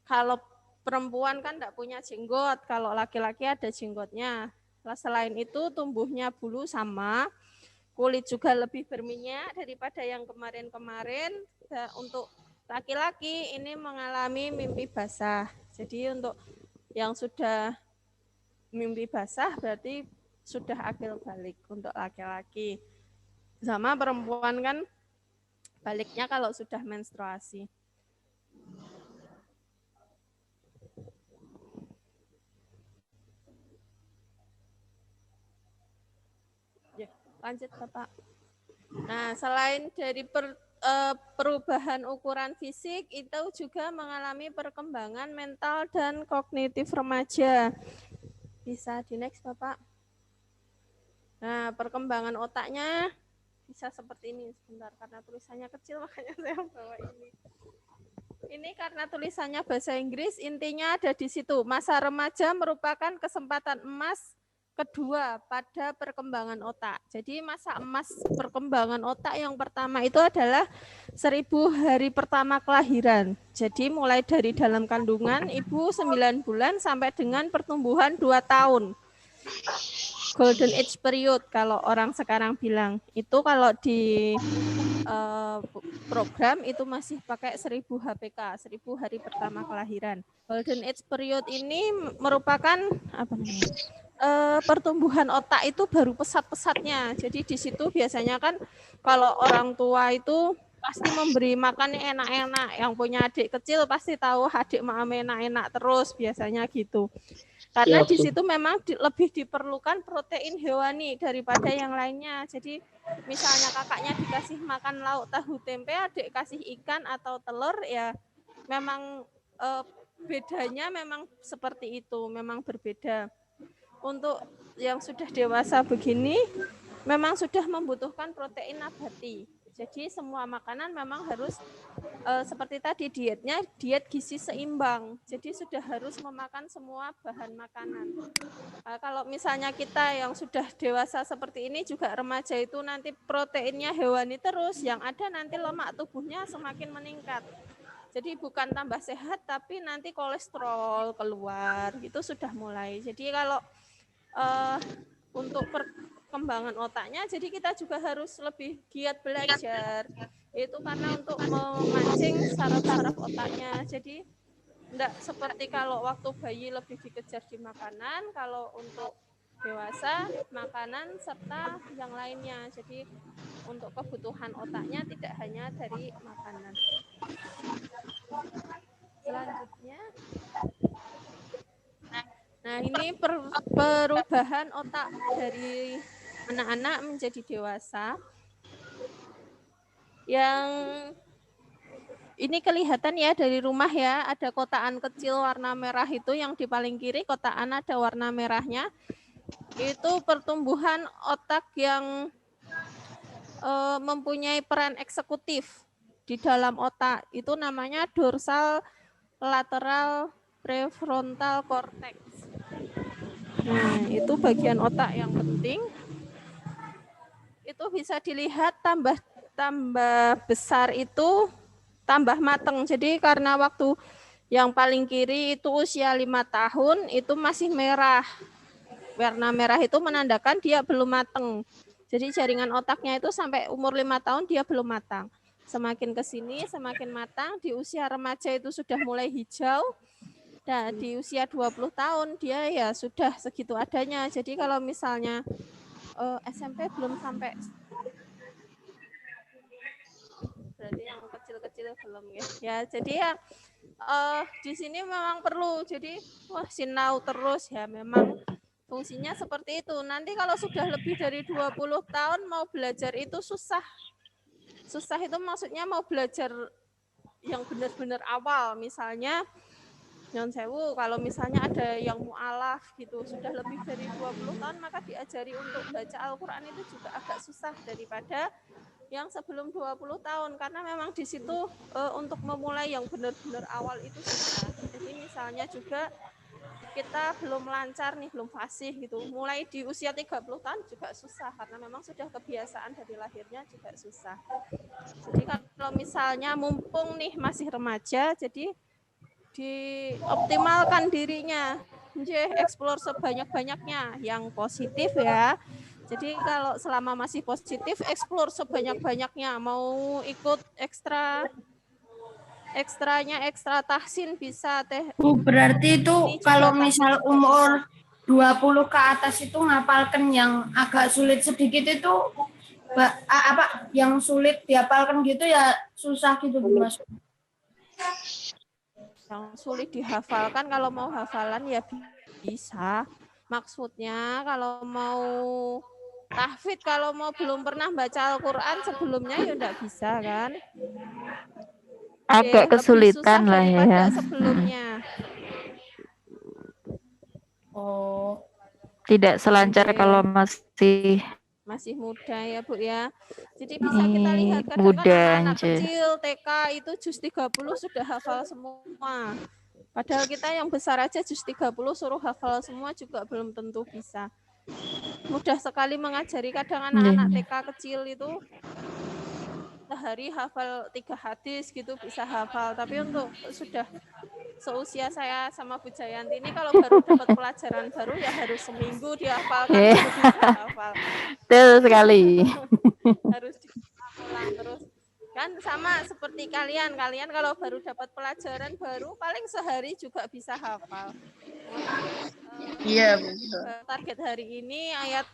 Kalau perempuan kan tidak punya jenggot, kalau laki-laki ada jenggotnya. Selain itu tumbuhnya bulu sama, kulit juga lebih berminyak daripada yang kemarin-kemarin. Untuk laki-laki ini mengalami mimpi basah. Jadi untuk yang sudah mimpi basah berarti sudah akil balik untuk laki-laki. Sama perempuan kan baliknya kalau sudah menstruasi. Ya, lanjut Bapak. Nah, selain dari perubahan ukuran fisik, itu juga mengalami perkembangan mental dan kognitif remaja. Bisa di next Bapak. Nah, perkembangan otaknya bisa seperti ini. Sebentar, karena tulisannya kecil makanya saya bawa ini. Ini karena tulisannya bahasa Inggris, intinya ada di situ. Masa remaja merupakan kesempatan emas kedua pada perkembangan otak. Jadi masa emas perkembangan otak yang pertama itu adalah 1000 hari pertama kelahiran. Jadi mulai dari dalam kandungan ibu 9 bulan sampai dengan pertumbuhan 2 tahun. Golden age period kalau orang sekarang bilang. Itu kalau di program itu masih pakai 1000 HPK, 1000 hari pertama kelahiran. Golden age period ini merupakan apa namanya? Pertumbuhan otak itu baru pesat-pesatnya. Jadi di situ biasanya kan kalau orang tua itu pasti memberi makan enak-enak. Yang punya adik kecil pasti tahu adik makan enak-enak terus biasanya gitu. Karena di situ memang lebih diperlukan protein hewani daripada yang lainnya. Jadi misalnya kakaknya dikasih makan lauk tahu tempe, adik kasih ikan atau telur, ya memang bedanya memang seperti itu, memang berbeda. Untuk yang sudah dewasa begini, memang sudah membutuhkan protein nabati. Jadi semua makanan memang harus seperti tadi dietnya, diet gizi seimbang. Jadi sudah harus memakan semua bahan makanan. Kalau misalnya kita yang sudah dewasa seperti ini juga remaja itu nanti proteinnya hewani terus, yang ada nanti lemak tubuhnya semakin meningkat. Jadi bukan tambah sehat tapi nanti kolesterol keluar, itu sudah mulai. Jadi kalau untuk perkembangan otaknya, jadi kita juga harus lebih giat belajar. Itu karena untuk memancing saraf-saraf otaknya. Jadi enggak seperti kalau waktu bayi lebih dikejar di makanan, kalau untuk dewasa makanan serta yang lainnya. Jadi untuk kebutuhan otaknya tidak hanya dari makanan. Selanjutnya, nah ini perubahan otak dari anak-anak menjadi dewasa. Yang ini kelihatan ya dari rumah ya, ada kotaan kecil warna merah itu yang di paling kiri, kotaan ada warna merahnya. Itu pertumbuhan otak yang mempunyai peran eksekutif di dalam otak. Itu namanya dorsal lateral prefrontal cortex. Nah, itu bagian otak yang penting. Itu bisa dilihat tambah besar itu tambah matang. Jadi karena waktu yang paling kiri itu usia 5 tahun itu masih merah. Warna merah itu menandakan dia belum matang. Jadi jaringan otaknya itu sampai umur 5 tahun dia belum matang. Semakin ke sini semakin matang, di usia remaja itu sudah mulai hijau. Dan di usia 20 tahun dia ya sudah segitu adanya. Jadi kalau misalnya SMP belum sampai, berarti yang kecil-kecil belum ya. Ya jadi ya di sini memang perlu. Jadi sinau terus ya, memang fungsinya seperti itu. Nanti kalau sudah lebih dari 20 tahun mau belajar itu susah. Susah itu maksudnya mau belajar yang benar-benar awal. Misalnya Nyon sewu, kalau misalnya ada yang mu'alaf gitu, sudah lebih dari 20 tahun, maka diajari untuk baca Al-Quran itu juga agak susah daripada yang sebelum 20 tahun. Karena memang di situ untuk memulai yang benar-benar awal itu susah. Jadi misalnya juga kita belum lancar nih, belum fasih gitu. Mulai di usia 30 tahun juga susah karena memang sudah kebiasaan dari lahirnya juga susah. Jadi kalau misalnya mumpung nih masih remaja, jadi dioptimalkan dirinya, explore sebanyak-banyaknya yang positif ya. Jadi kalau selama masih positif, explore sebanyak-banyaknya. Mau ikut ekstranya ekstra tahsin bisa teh. Berarti itu kalau misal umur 20 ke atas itu ngapalkan yang agak sulit sedikit itu apa yang sulit dihafalkan gitu ya susah gitu Bu Mas. Yang sulit dihafalkan kalau mau hafalan ya bisa. Maksudnya kalau mau tahfidz, kalau mau belum pernah baca Al-Quran sebelumnya ya enggak bisa kan. Agak kesulitan lah ya. Sebelumnya. Oh. Tidak selancar kalau masih muda ya Bu ya. Jadi bisa kita lihat kadang muda anak kecil TK itu juz 30 sudah hafal semua. Padahal kita yang besar aja juz 30 suruh hafal semua juga belum tentu bisa. Mudah sekali mengajari kadang anak-anak TK kecil itu sehari hafal 3 hadis gitu bisa hafal. Tapi untuk sudah seusia saya sama Bu Jayanti ini kalau baru dapat pelajaran baru ya harus seminggu dihafalkan baru bisa hafal. Betul sekali. Harus diulang terus. Kan sama seperti kalian kalau baru dapat pelajaran baru paling sehari juga bisa hafal. Iya betul. Target hari ini ayat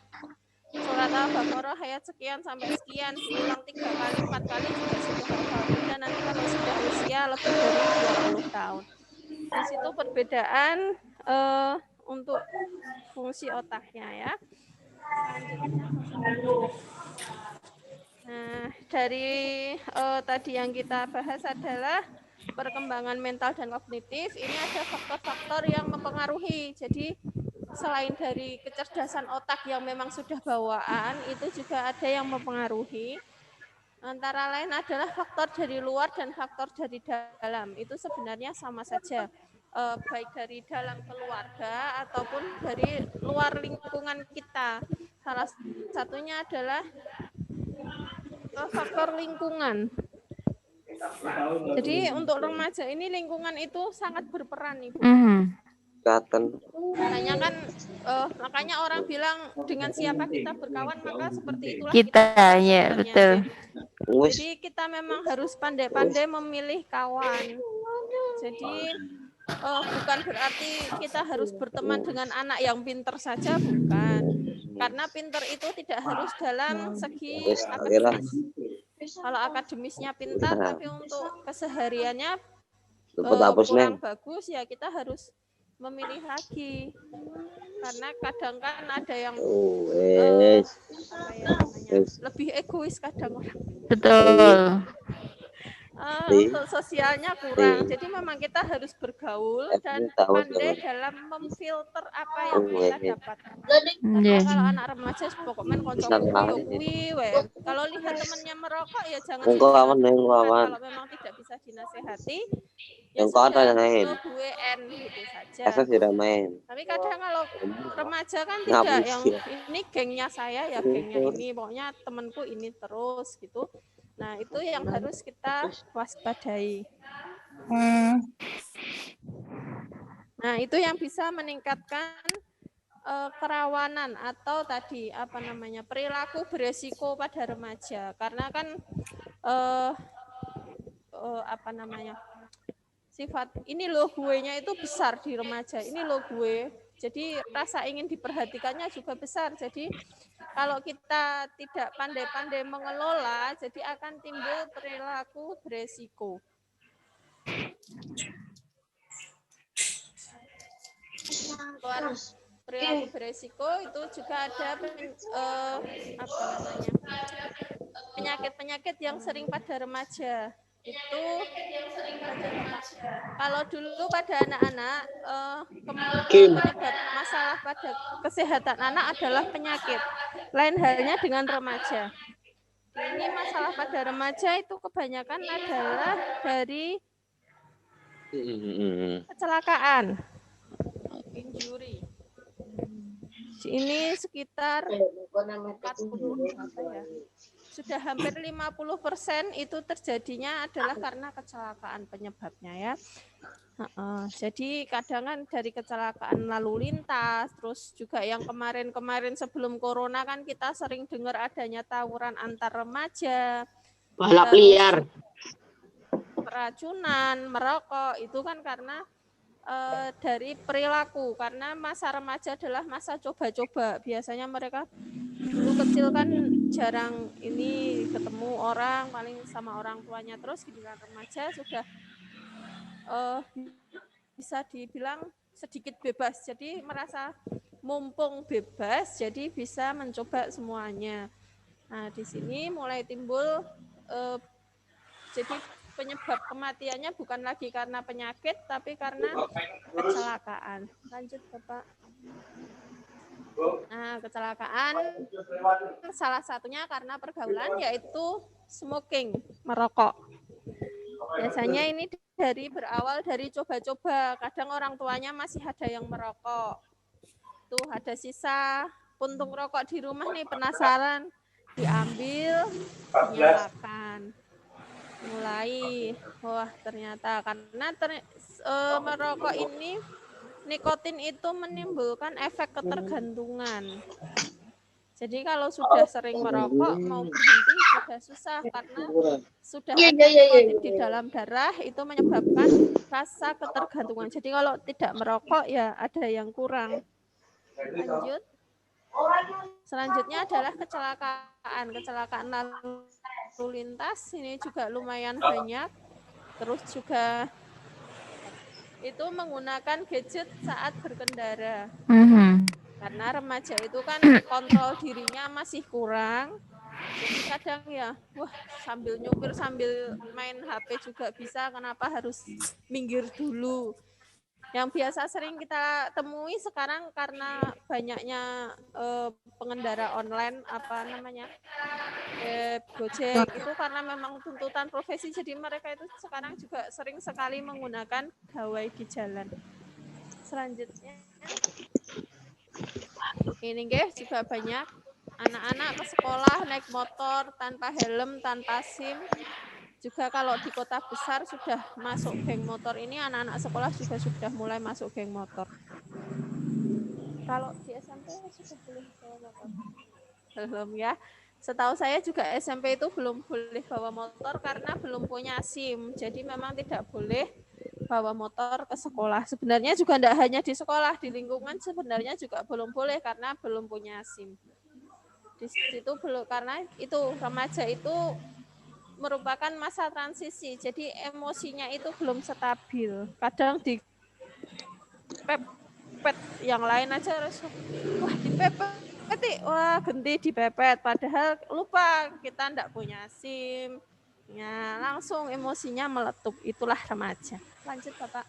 surat Al-Baqarah ayat sekian sampai sekian diulang 3 kali 4 kali juga sudah hafal. Dan nanti kalau sudah usia lebih dari 20 tahun. Di situ perbedaan untuk fungsi otaknya ya. Nah, dari tadi yang kita bahas adalah perkembangan mental dan kognitif. Ini ada faktor-faktor yang mempengaruhi. Jadi selain dari kecerdasan otak yang memang sudah bawaan, itu juga ada yang mempengaruhi. Antara lain adalah faktor dari luar dan faktor dari dalam. Itu sebenarnya sama saja. Baik dari dalam keluarga ataupun dari luar lingkungan kita. Salah satunya adalah faktor lingkungan. Jadi untuk remaja ini lingkungan itu sangat berperan nih Bu. Makanya orang bilang dengan siapa kita berkawan maka seperti itulah kita ya betul. Jadi kita memang harus pandai-pandai memilih kawan. Jadi bukan berarti kita harus berteman dengan anak yang pintar saja, bukan. Karena pintar itu tidak harus dalam segi akademis. Kalau akademisnya pintar, tapi untuk kesehariannya kurang bagus, ya kita harus memilih lagi. Karena kadang kan ada yang lebih egois kadang orang. Betul. Untuk sosialnya kurang. Jadi memang kita harus bergaul dan pandai dalam memfilter apa yang kita dapat. Kalau anak remaja pokoknya kuwi. Kalau lihat temannya merokok ya jangan. Kalau memang tidak bisa dinasehati, ya sudah WN gitu saja. Tapi kadang kalau remaja kan tidak, yang ini gengnya saya ya gengnya ini, pokoknya temanku ini terus gitu. Nah, itu yang harus kita waspadai. Nah, itu yang bisa meningkatkan kerawanan atau tadi perilaku beresiko pada remaja. Karena kan sifat ini loh gue-nya itu besar di remaja. Ini loh gue. Jadi rasa ingin diperhatikannya juga besar. Jadi kalau kita tidak pandai-pandai mengelola, jadi akan timbul perilaku beresiko. Perilaku beresiko itu juga ada penyakit-penyakit yang sering pada remaja. Itu kalau dulu pada anak-anak penyebab masalah pada kesehatan anak adalah penyakit. Lain halnya dengan remaja. Ini masalah pada remaja itu kebanyakan adalah dari kecelakaan. injury. Ini sekitar 40 apa ya? Sudah hampir 50% itu terjadinya adalah karena kecelakaan penyebabnya ya. Jadi kadang kan dari kecelakaan lalu lintas, terus juga yang kemarin-kemarin sebelum corona kan kita sering dengar adanya tawuran antar remaja, balap liar, keracunan, merokok, itu kan karena dari perilaku, karena masa remaja adalah masa coba-coba. Biasanya mereka dulu kecil kan jarang ini ketemu orang, paling sama orang tuanya, terus giliran remaja sudah bisa dibilang sedikit bebas, jadi merasa mumpung bebas, jadi bisa mencoba semuanya. Nah, di sini mulai timbul jadi penyebab kematiannya bukan lagi karena penyakit, tapi karena kecelakaan. Lanjut, Bapak. Nah, kecelakaan salah satunya karena pergaulan, yaitu smoking, merokok. Biasanya ini berawal dari coba-coba. Kadang orang tuanya masih ada yang merokok. Tuh ada sisa puntung rokok di rumah nih, penasaran, diambil, dinyalakan. Mulai, wah ternyata karena merokok ini, nikotin itu menimbulkan efek ketergantungan. Jadi kalau sudah sering merokok, mau berhenti sudah susah karena sudah ada nikotin di dalam darah, itu menyebabkan rasa ketergantungan. Jadi kalau tidak merokok ya ada yang kurang. Lanjut. Selanjutnya adalah kecelakaan lalu lintas, ini juga lumayan banyak. Terus juga itu menggunakan gadget saat berkendara. Karena remaja itu kan kontrol dirinya masih kurang. Jadi kadang ya, wah sambil nyupir sambil main HP juga bisa, kenapa harus minggir dulu? Yang biasa sering kita temui sekarang karena banyaknya pengendara online, apa namanya, Gojek, itu karena memang tuntutan profesi, jadi mereka itu sekarang juga sering sekali menggunakan gawai di jalan. Selanjutnya, ini guys juga banyak anak-anak ke sekolah naik motor tanpa helm, tanpa SIM. Juga kalau di kota besar sudah masuk geng motor, ini anak-anak sekolah juga sudah mulai masuk geng motor. Kalau di SMP sudah boleh bawa motor? Belum ya. Setahu saya juga SMP itu belum boleh bawa motor karena belum punya SIM. Jadi memang tidak boleh bawa motor ke sekolah. Sebenarnya juga tidak hanya di sekolah, di lingkungan sebenarnya juga belum boleh karena belum punya SIM. Di situ belum, karena itu remaja itu merupakan masa transisi, jadi emosinya itu belum stabil. Kadang di pepet, yang lain aja harus wah dipepet, wah ganti dipepet, padahal lupa kita tidak punya SIM. Ya, langsung emosinya meletup, itulah remaja. Lanjut Bapak.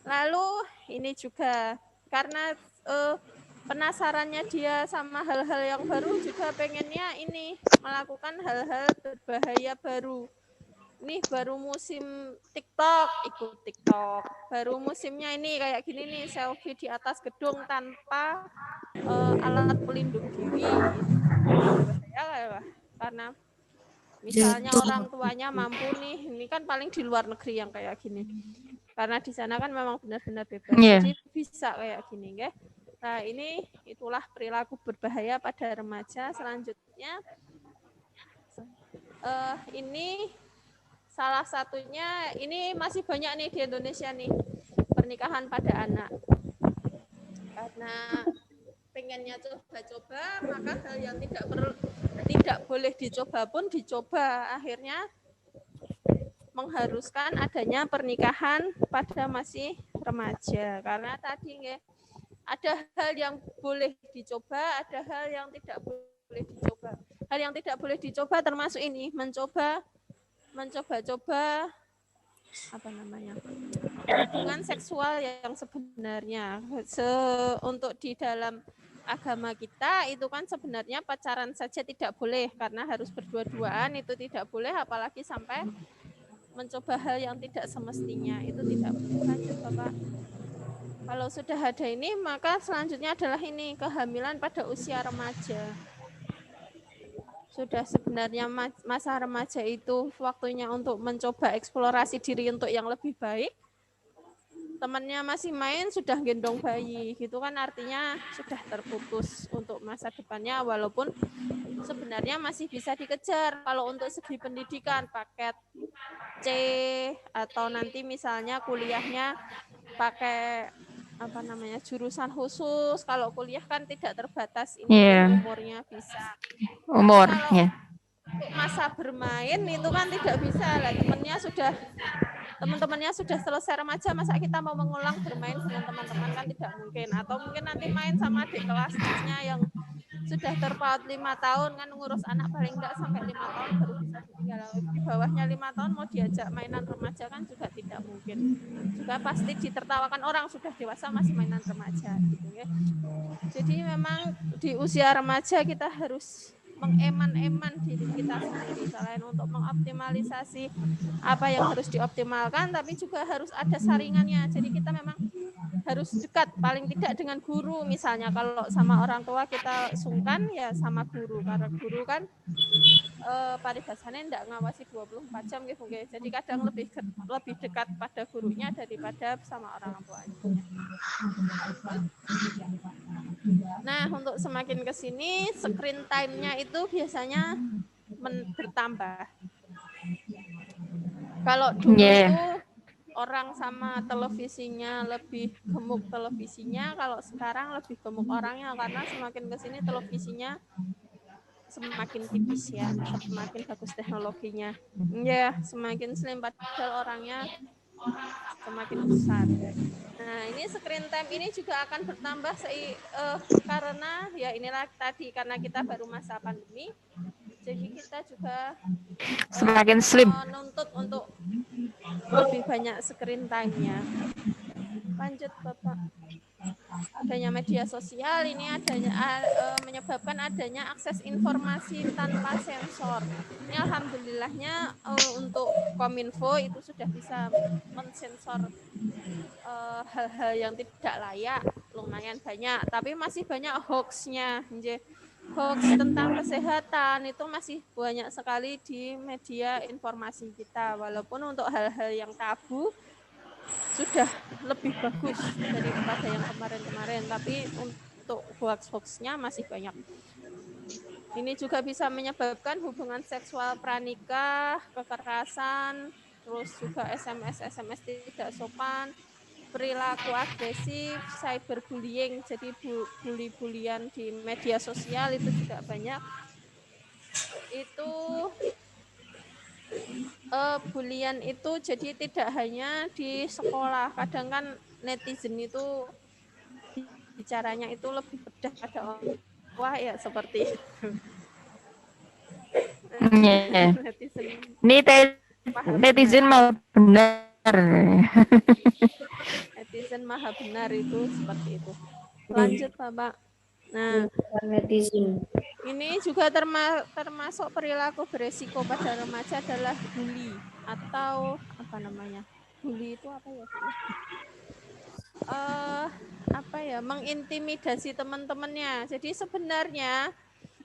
Lalu ini juga karena penasarannya dia sama hal-hal yang baru, juga pengennya ini melakukan hal-hal berbahaya baru. Nih baru musim TikTok, ikut TikTok. Baru musimnya ini kayak gini nih, selfie di atas gedung tanpa alat pelindung diri. Berbahaya karena misalnya orang tuanya mampu nih, ini kan paling di luar negeri yang kayak gini. Karena di sana kan memang benar-benar bebas, jadi bisa kayak gini, ya. Nah, ini itulah perilaku berbahaya pada remaja. Selanjutnya, ini salah satunya, ini masih banyak nih di Indonesia nih, pernikahan pada anak. Karena pengennya coba-coba, maka hal yang tidak boleh dicoba pun dicoba. Akhirnya mengharuskan adanya pernikahan pada masih remaja. Karena tadi ya, ada hal yang boleh dicoba, ada hal yang tidak boleh dicoba. Hal yang tidak boleh dicoba termasuk ini, mencoba-coba apa namanya, hubungan seksual yang sebenarnya. Untuk di dalam agama kita itu kan sebenarnya pacaran saja tidak boleh, karena harus berdua-duaan, itu tidak boleh, apalagi sampai mencoba hal yang tidak semestinya, itu tidak boleh. Lanjut Bapak. Kalau sudah ada ini, maka selanjutnya adalah ini, kehamilan pada usia remaja. Sudah sebenarnya masa remaja itu waktunya untuk mencoba eksplorasi diri untuk yang lebih baik. Temannya masih main, sudah gendong bayi, gitu kan artinya sudah terputus untuk masa depannya, walaupun sebenarnya masih bisa dikejar. Kalau untuk segi pendidikan, paket C, atau nanti misalnya kuliahnya pakai apa namanya jurusan khusus. Kalau kuliah kan tidak terbatas ini umurnya bisa. Umur, ya. Masa bermain itu kan tidak bisa lah, teman-temannya sudah selesai remaja, masa kita mau mengulang bermain dengan teman-teman kan tidak mungkin. Atau mungkin nanti main sama adik kelasnya yang sudah terpaut 5 tahun kan, ngurus anak paling enggak sampai 5 tahun baru bisa ditinggal. Di bawahnya 5 tahun mau diajak mainan remaja kan juga tidak mungkin. Juga pasti ditertawakan orang, sudah dewasa masih mainan remaja gitu ya. Jadi memang di usia remaja kita harus mengeman-eman diri kita sendiri, selain untuk mengoptimalisasi apa yang harus dioptimalkan, tapi juga harus ada saringannya. Jadi kita memang harus dekat, paling tidak dengan guru. Misalnya kalau sama orang tua kita sungkan, ya sama guru, karena guru kan paribasannya tidak ngawasi 24 jam gitu. Jadi kadang lebih dekat pada gurunya daripada sama orang tuanya. Nah, untuk semakin ke sini screen time-nya itu biasanya bertambah. Kalau dulu itu orang sama televisinya lebih gemuk televisinya, kalau sekarang lebih gemuk orangnya, karena semakin ke sini televisinya semakin tipis ya, semakin bagus teknologinya. Ya, semakin slim padahal orangnya semakin besar. Nah, ini screen time ini juga akan bertambah karena ya inilah tadi, karena kita baru masa pandemi, jadi kita juga semakin slim, menuntut untuk lebih banyak screen time-nya. Lanjut Bapak. Adanya media sosial ini menyebabkan adanya akses informasi tanpa sensor. Ini alhamdulillahnya untuk Kominfo itu sudah bisa mensensor hal-hal yang tidak layak, lumayan banyak, tapi masih banyak hoax-nya. Hoax tentang kesehatan itu masih banyak sekali di media informasi kita, walaupun untuk hal-hal yang tabu sudah lebih bagus daripada yang kemarin-kemarin, tapi untuk hoax-hoaxnya masih banyak. Ini juga bisa menyebabkan hubungan seksual pranikah, kekerasan, terus juga SMS tidak sopan, perilaku agresif, cyberbullying, jadi bully-bulian di media sosial itu juga banyak. Itu bulian itu jadi tidak hanya di sekolah, kadang kan netizen itu bicaranya itu lebih pedas pada orang tua ya, seperti itu. Netizen maha benar. Netizen maha benar itu seperti itu. Lanjut Bapak. Nah, netizen. Ini juga termasuk perilaku beresiko pada remaja adalah bully atau apa namanya? Bully itu apa ya? Mengintimidasi teman-temannya. Jadi sebenarnya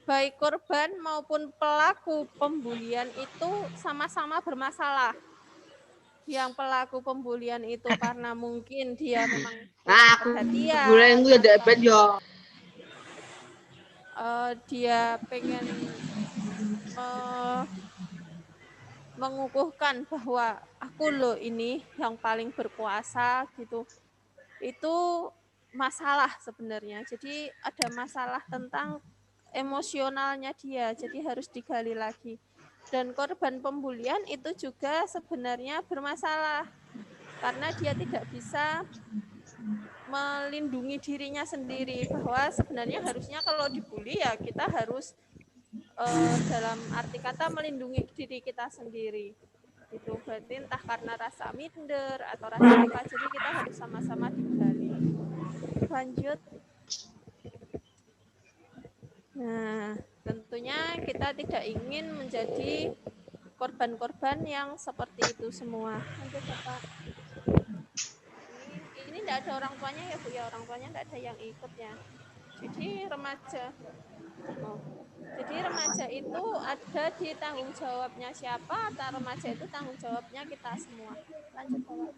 baik korban maupun pelaku pembulian itu sama-sama bermasalah. Yang pelaku pembulian itu karena mungkin dia memang perhatian. Bulan gue ada apa ya? Dia pengen mengukuhkan bahwa aku loh ini yang paling berkuasa gitu. Itu masalah sebenarnya. Jadi ada masalah tentang emosionalnya dia. Jadi harus digali lagi. Dan korban pembulian itu juga sebenarnya bermasalah karena dia tidak bisa melindungi dirinya sendiri, bahwa sebenarnya harusnya kalau dibully ya kita harus dalam arti kata melindungi diri kita sendiri. Itu berarti entah karena rasa minder atau rasa apa, jadi kita harus sama-sama digali. Lanjut. Nah, tentunya kita tidak ingin menjadi korban-korban yang seperti itu semua. Lanjut Bapak. Ini tidak ada orang tuanya ya Bu, ya orang tuanya tidak ada yang ikut ya. Jadi remaja, jadi remaja itu ada di tanggung jawabnya siapa? Remaja itu tanggung jawabnya kita semua. Lanjut Bapak.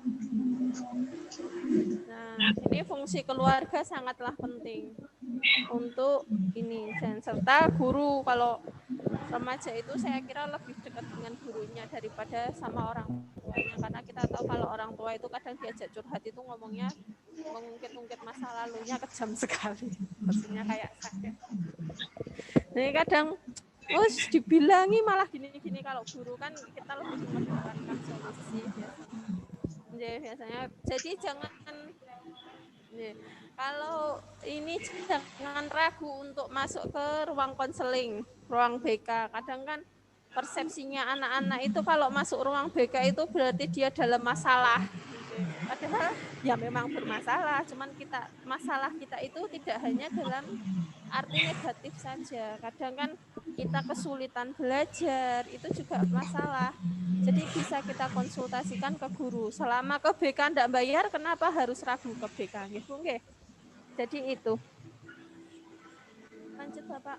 Nah, ini fungsi keluarga sangatlah penting untuk ini, dan serta guru. Kalau remaja itu saya kira lebih dekat dengan gurunya daripada sama orang tuanya, karena kita tahu kalau orang tua itu kadang diajak curhat itu ngomongnya mengungkit-ungkit masa lalunya kejam sekali, maksudnya kayak saya. Jadi kadang dibilangi malah gini-gini, kalau guru kan kita lebih mengedepankan solusi biasanya. Jadi jangan kalau ini jangan ragu untuk masuk ke ruang konseling, ruang BK. Kadang kan persepsinya anak-anak itu kalau masuk ruang BK itu berarti dia dalam masalah. Padahal ya memang bermasalah, cuman masalah kita itu tidak hanya dalam arti negatif saja. Kadang kan kita kesulitan belajar, itu juga masalah. Jadi bisa kita konsultasikan ke guru. Selama ke BK tidak bayar, kenapa harus ragu ke BK? Nggih. Jadi itu. Lanjut Bapak.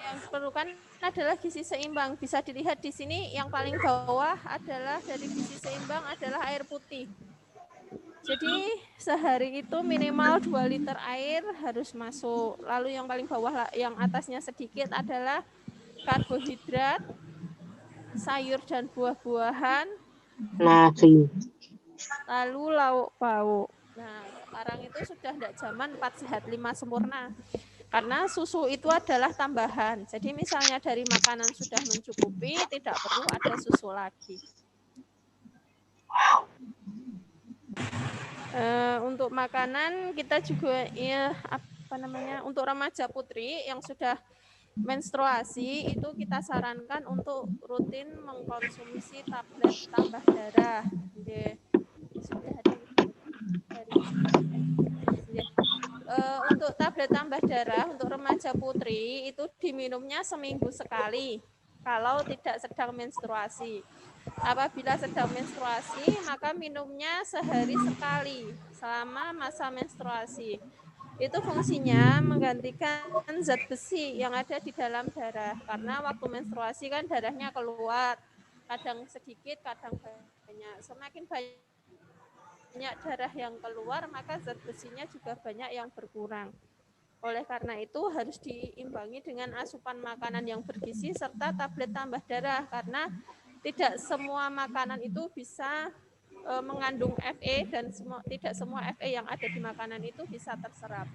Yang diperlukan adalah gizi seimbang. Bisa dilihat di sini yang paling bawah adalah dari gizi seimbang adalah air putih. Jadi sehari itu minimal 2 liter air harus masuk. Lalu yang paling bawah, yang atasnya sedikit adalah karbohidrat, sayur dan buah-buahan, nasi, lalu lauk pauk. Nah, sekarang itu sudah tidak zaman 4 sehat 5 sempurna. Karena susu itu adalah tambahan. Jadi misalnya dari makanan sudah mencukupi, tidak perlu ada susu lagi. Untuk makanan kita juga untuk remaja putri yang sudah menstruasi itu kita sarankan untuk rutin mengkonsumsi tablet tambah darah. Sudah ada untuk tablet tambah darah untuk remaja putri itu diminumnya seminggu sekali kalau tidak sedang menstruasi. Apabila sedang menstruasi maka minumnya sehari sekali selama masa menstruasi. Itu fungsinya menggantikan zat besi yang ada di dalam darah, karena waktu menstruasi kan darahnya keluar, kadang sedikit kadang banyak. Semakin banyak darah yang keluar, maka zat besinya juga banyak yang berkurang. Oleh karena itu harus diimbangi dengan asupan makanan yang bergizi serta tablet tambah darah, karena tidak semua makanan itu bisa mengandung Fe dan tidak semua Fe yang ada di makanan itu bisa terserap.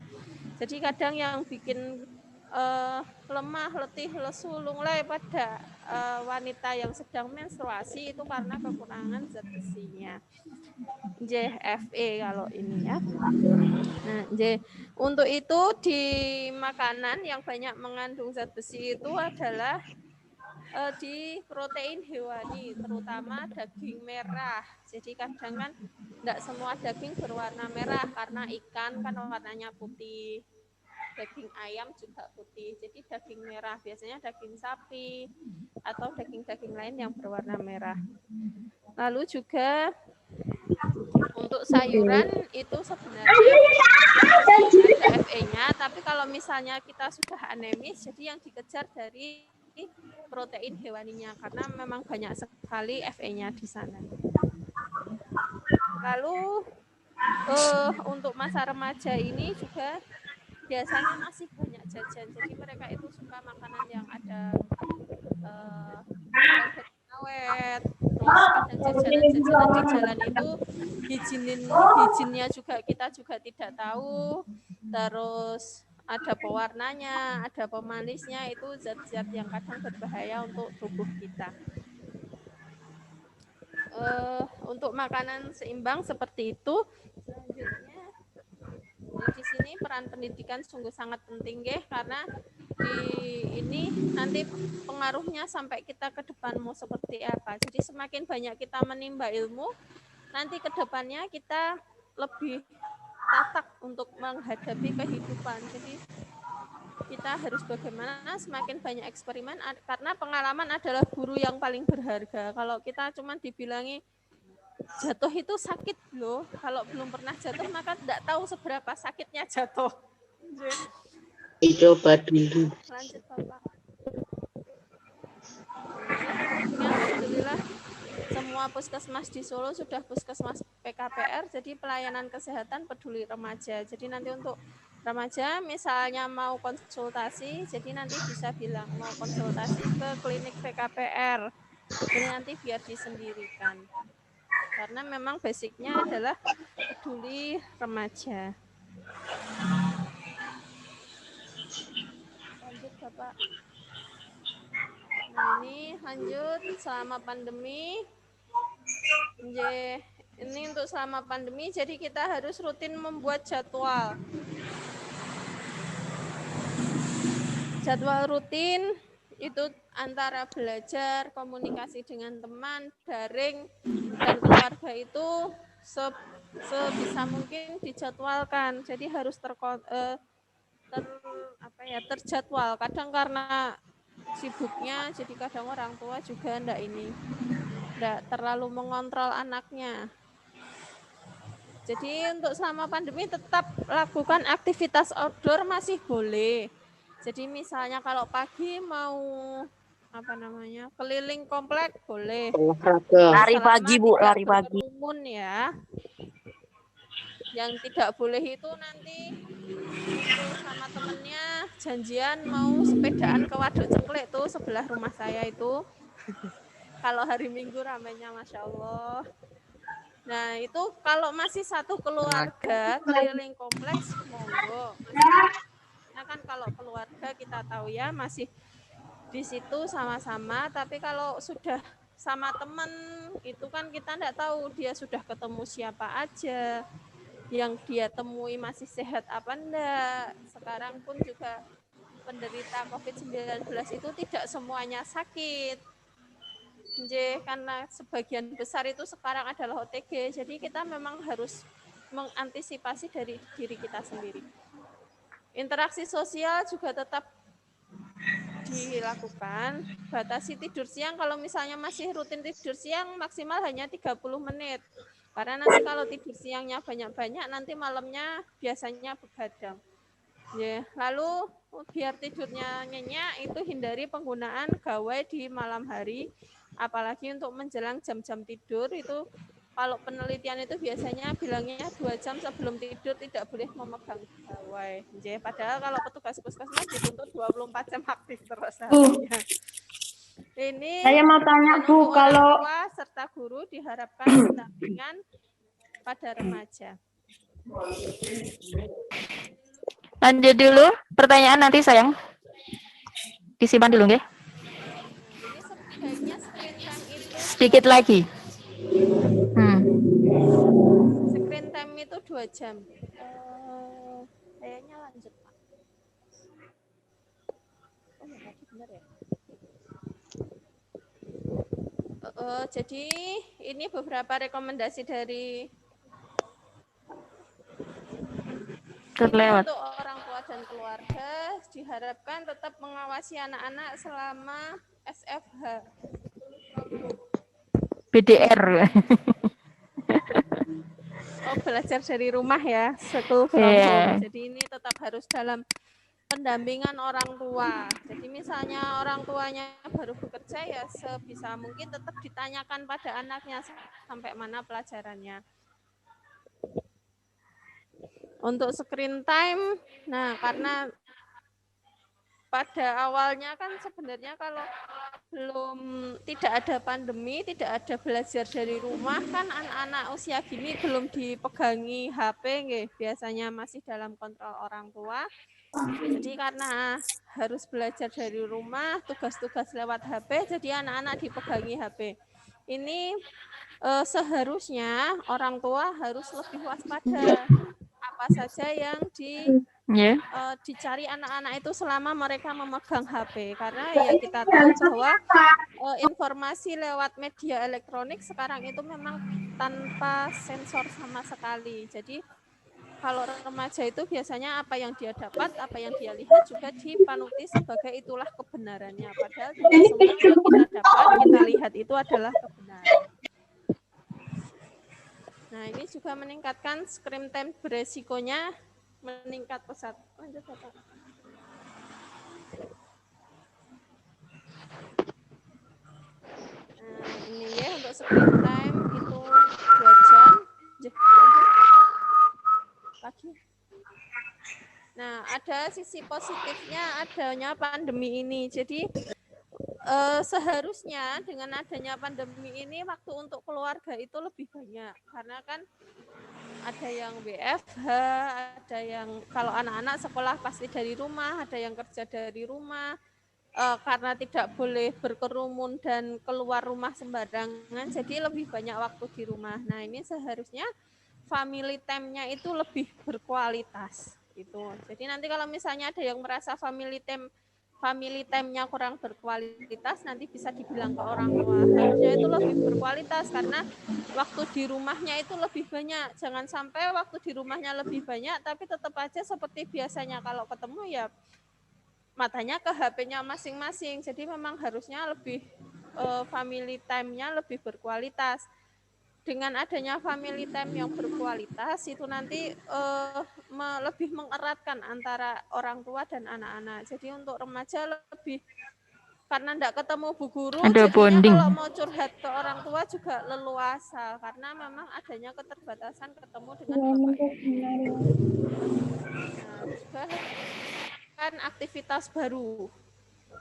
Jadi kadang yang bikin lemah, letih, lesu, lunglai pada wanita yang sedang menstruasi itu karena kekurangan zat besinya. Fe kalau ini ya. Nah, untuk itu di makanan yang banyak mengandung zat besi itu adalah di protein hewani, terutama daging merah. Jadi kadang kan tidak semua daging berwarna merah karena ikan kan warnanya putih. Daging ayam juga putih. Jadi daging merah biasanya daging sapi atau daging-daging lain yang berwarna merah. Lalu juga untuk sayuran itu sebenarnya ada Fe-nya, tapi kalau misalnya kita sudah anemis, jadi yang dikejar dari protein hewaninya karena memang banyak sekali Fe-nya di sana. Lalu untuk masa remaja ini juga biasanya masih banyak jajan, jadi mereka itu suka makanan yang ada awet, terus kadang jajanan-jajanan di jalan itu hijinnya juga kita juga tidak tahu, terus ada pewarnanya, ada pemanisnya, itu zat-zat yang kadang berbahaya untuk tubuh kita. Untuk makanan seimbang seperti itu. Selanjutnya di sini peran pendidikan sungguh sangat penting karena di ini nanti pengaruhnya sampai kita ke depan mau seperti apa. Jadi semakin banyak kita menimba ilmu, nanti ke depannya kita lebih tatak untuk menghadapi kehidupan. Jadi kita harus bagaimana semakin banyak eksperimen, karena pengalaman adalah guru yang paling berharga. Kalau kita cuma dibilangi jatuh itu sakit loh. Kalau belum pernah jatuh maka tidak tahu seberapa sakitnya jatuh. Coba dulu. Lanjut Bapak. Alhamdulillah semua puskesmas di Solo sudah puskesmas PKPR, jadi pelayanan kesehatan peduli remaja. Jadi nanti untuk remaja misalnya mau konsultasi, jadi nanti bisa bilang mau konsultasi ke klinik PKPR. Jadi nanti biar disendirikan. Karena memang basicnya adalah peduli remaja. Lanjut Bapak. Nah ini lanjut selama pandemi. Ini untuk selama pandemi, jadi kita harus rutin membuat jadwal. Jadwal rutin itu antara belajar, komunikasi dengan teman, daring, dan keluarga itu sebisa mungkin dijadwalkan. Jadi harus terjadwal. Kadang karena sibuknya, jadi kadang orang tua juga enggak terlalu mengontrol anaknya. Jadi untuk selama pandemi tetap lakukan aktivitas outdoor masih boleh. Jadi misalnya kalau pagi mau keliling komplek boleh. Lari pagi Bu, lari pagi. Berkerumun ya. Yang tidak boleh itu nanti sama temennya janjian mau sepedaan ke Waduk Cengklek tuh sebelah rumah saya itu. Kalau hari Minggu ramainya Masya Allah. Nah itu kalau masih satu keluarga keliling kompleks monggo. Nah kan kalau keluarga kita tahu ya masih di situ sama-sama, tapi kalau sudah sama teman itu kan kita enggak tahu dia sudah ketemu siapa aja, yang dia temui masih sehat apa enggak. Sekarang pun juga penderita COVID-19 itu tidak semuanya sakit. Karena sebagian besar itu sekarang adalah OTG, jadi kita memang harus mengantisipasi dari diri kita sendiri. Interaksi sosial juga tetap dilakukan. Batasi tidur siang, kalau misalnya masih rutin tidur siang maksimal hanya 30 menit. Karena nanti kalau tidur siangnya banyak-banyak, nanti malamnya biasanya begadang. Lalu biar tidurnya nyenyak, itu hindari penggunaan gawai di malam hari. Apalagi untuk menjelang jam-jam tidur itu kalau penelitian itu biasanya bilangnya 2 jam sebelum tidur tidak boleh memegang gawai. Padahal kalau petugas puskesmas dituntut 24 jam aktif terus. Ini saya mau tanya Bu, kalau tua serta guru diharapkan pendampingan pada remaja. Lanjut dulu pertanyaan nanti sayang. Disimpan dulu nggih. Sedikit lagi. Screen time itu 2 jam. Kayaknya lanjut Pak. Benar ya? Jadi ini beberapa rekomendasi dari terlewat. Untuk orang tua dan keluarga diharapkan tetap mengawasi anak-anak selama SFH. BDR. Belajar dari rumah ya, school from home. Jadi ini tetap harus dalam pendampingan orang tua. Jadi misalnya orang tuanya baru bekerja ya sebisa mungkin tetap ditanyakan pada anaknya sampai mana pelajarannya. Untuk screen time, nah karena pada awalnya kan sebenarnya kalau tidak ada pandemi, tidak ada belajar dari rumah, kan anak-anak usia gini belum dipegangi HP, biasanya masih dalam kontrol orang tua. Jadi karena harus belajar dari rumah, tugas-tugas lewat HP, jadi anak-anak dipegangi HP. Ini seharusnya orang tua harus lebih waspada. Apa saja yang dicari anak-anak itu selama mereka memegang HP, karena ya kita tahu bahwa informasi lewat media elektronik sekarang itu memang tanpa sensor sama sekali. Jadi kalau remaja itu biasanya apa yang dia dapat, apa yang dia lihat juga dipanuti sebagai itulah kebenarannya. Padahal tidak semua yang kita dapat, kita lihat itu adalah kebenaran. Nah, ini juga meningkatkan screen time beresikonya meningkat pesat. Lanjut, Bapak. Nah, ini ya untuk screen time itu 2 jam. Lagi. Nah, ada sisi positifnya adanya pandemi ini. Jadi seharusnya dengan adanya pandemi ini waktu untuk keluarga itu lebih banyak. Karena kan ada yang WFH, ada yang kalau anak-anak sekolah pasti dari rumah, ada yang kerja dari rumah. Karena tidak boleh berkerumun dan keluar rumah sembarangan, jadi lebih banyak waktu di rumah. Nah, ini seharusnya family time-nya itu lebih berkualitas gitu. Jadi nanti kalau misalnya ada yang merasa family time-nya kurang berkualitas, nanti bisa dibilang ke orang tua. Harusnya itu lebih berkualitas karena waktu di rumahnya itu lebih banyak. Jangan sampai waktu di rumahnya lebih banyak, tapi tetap aja seperti biasanya kalau ketemu ya matanya ke HP-nya masing-masing. Jadi memang harusnya lebih family time-nya lebih berkualitas. Dengan adanya family time yang berkualitas itu nanti lebih mengeratkan antara orang tua dan anak-anak. Jadi untuk remaja lebih karena tidak ketemu bu guru, ada jadinya bonding. kalau mau curhat ke orang tua juga leluasa karena memang adanya keterbatasan ketemu dengan bapak ibu. Nah, juga kan aktivitas baru.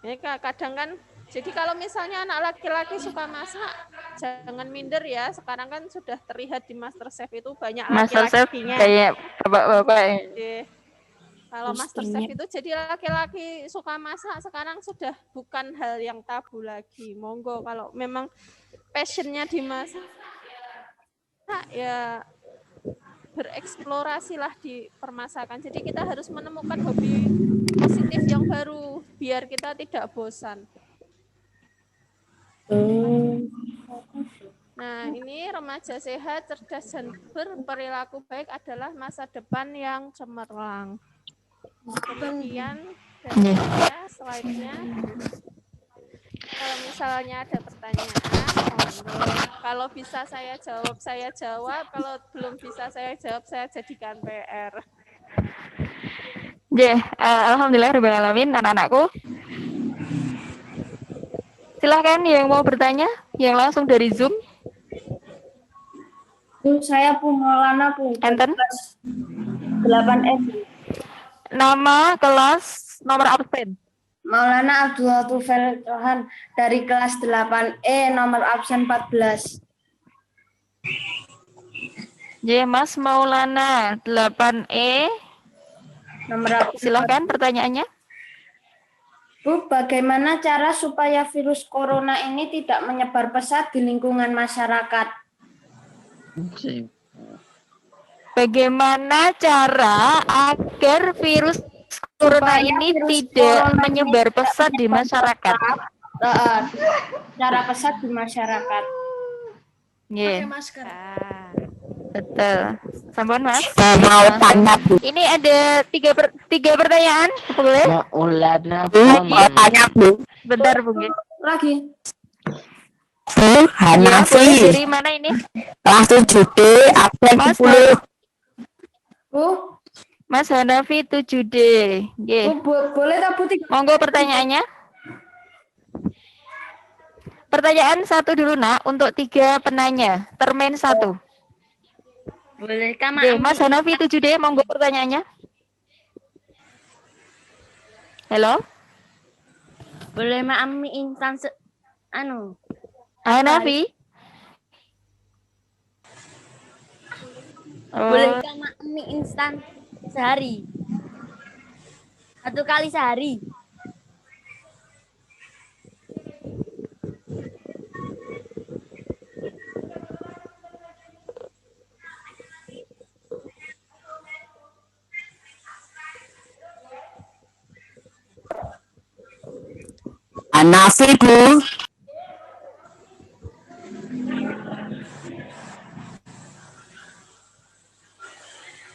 Ya, kadang kan, jadi kalau misalnya anak laki-laki suka masak, jangan minder ya. Sekarang kan sudah terlihat di MasterChef itu banyak laki-lakinya. Kayak bapak-bapak ya. Kalau MasterChef itu jadi laki-laki suka masak sekarang sudah bukan hal yang tabu lagi. Monggo kalau memang passionnya di masak, ya bereksplorasilah di permasakan. Jadi kita harus menemukan hobi positif yang baru biar kita tidak bosan. Nah, ini remaja sehat, cerdas dan berperilaku baik adalah masa depan yang cemerlang. Kemudian dari saya slide-nya. Kalau misalnya ada pertanyaan, kalau bisa saya jawab. Kalau belum bisa saya jawab, saya jadikan PR. Alhamdulillahirrahmanirrahim anak-anakku. Silahkan yang mau bertanya, yang langsung dari Zoom. Saya Bu Maulana Bu. Enten. 8F. Nama, kelas, nomor absen. Maulana Abdul Tufail Rohan dari kelas 8E nomor absen 14. Mas Maulana 8E nomor absen. Silahkan pertanyaannya. Bu, bagaimana cara supaya virus corona ini tidak menyebar pesat di lingkungan masyarakat? Bagaimana cara agar virus corona ini tidak menyebar pesat di masyarakat? Cara pesat di masyarakat. Pakai masker. Betul. Sampun Mas. Ini ada tiga pertanyaan, boleh? Mau tanya Bu. Bentar Bu. Lagi. Bu, Hanafi. Dari mana ini? Kelas 7D, absen 10. Bu. Mas Hanafi 7D. Boleh tak Bu? Monggo pertanyaannya. Pertanyaan 1 dulu nak untuk 3 penanya. Termen 1. Bolehkah Mas Hanafi 7D, monggo pertanyaannya. Halo? Boleh mie instan Hanafi? Bolehkah mie instan sehari? 1 kali sehari. Hanafi Bu.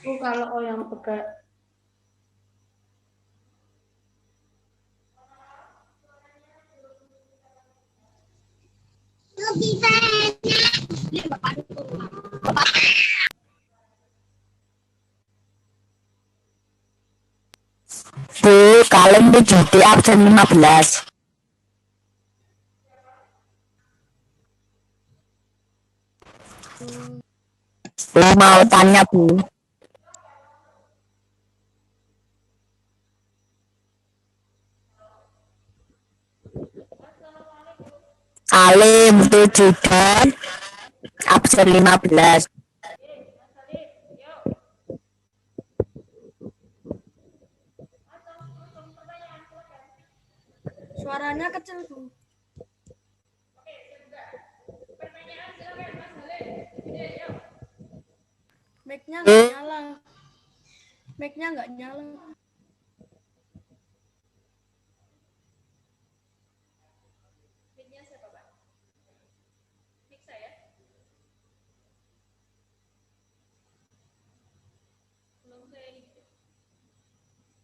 Bu, kalau yang pegang lebih banyak. Kaleng 7D absen 15. Mau tanya Bu. Alim 7D absen 15. Suaranya kecil, Bu. Mic-nya nggak nyala. Mic-nya nggak nyala.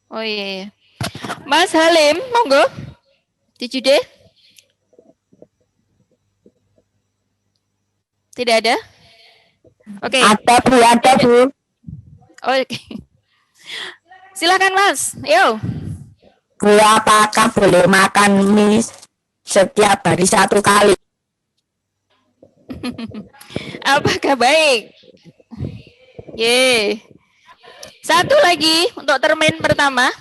Oh iya. Mas Halim, monggo. 7D? Tidak ada? Oke. Ada Bu. Oke. Silakan Mas. Yo. Bu, apakah boleh makan mie setiap hari 1 kali? Apakah baik? Ye. Satu lagi untuk termin pertama.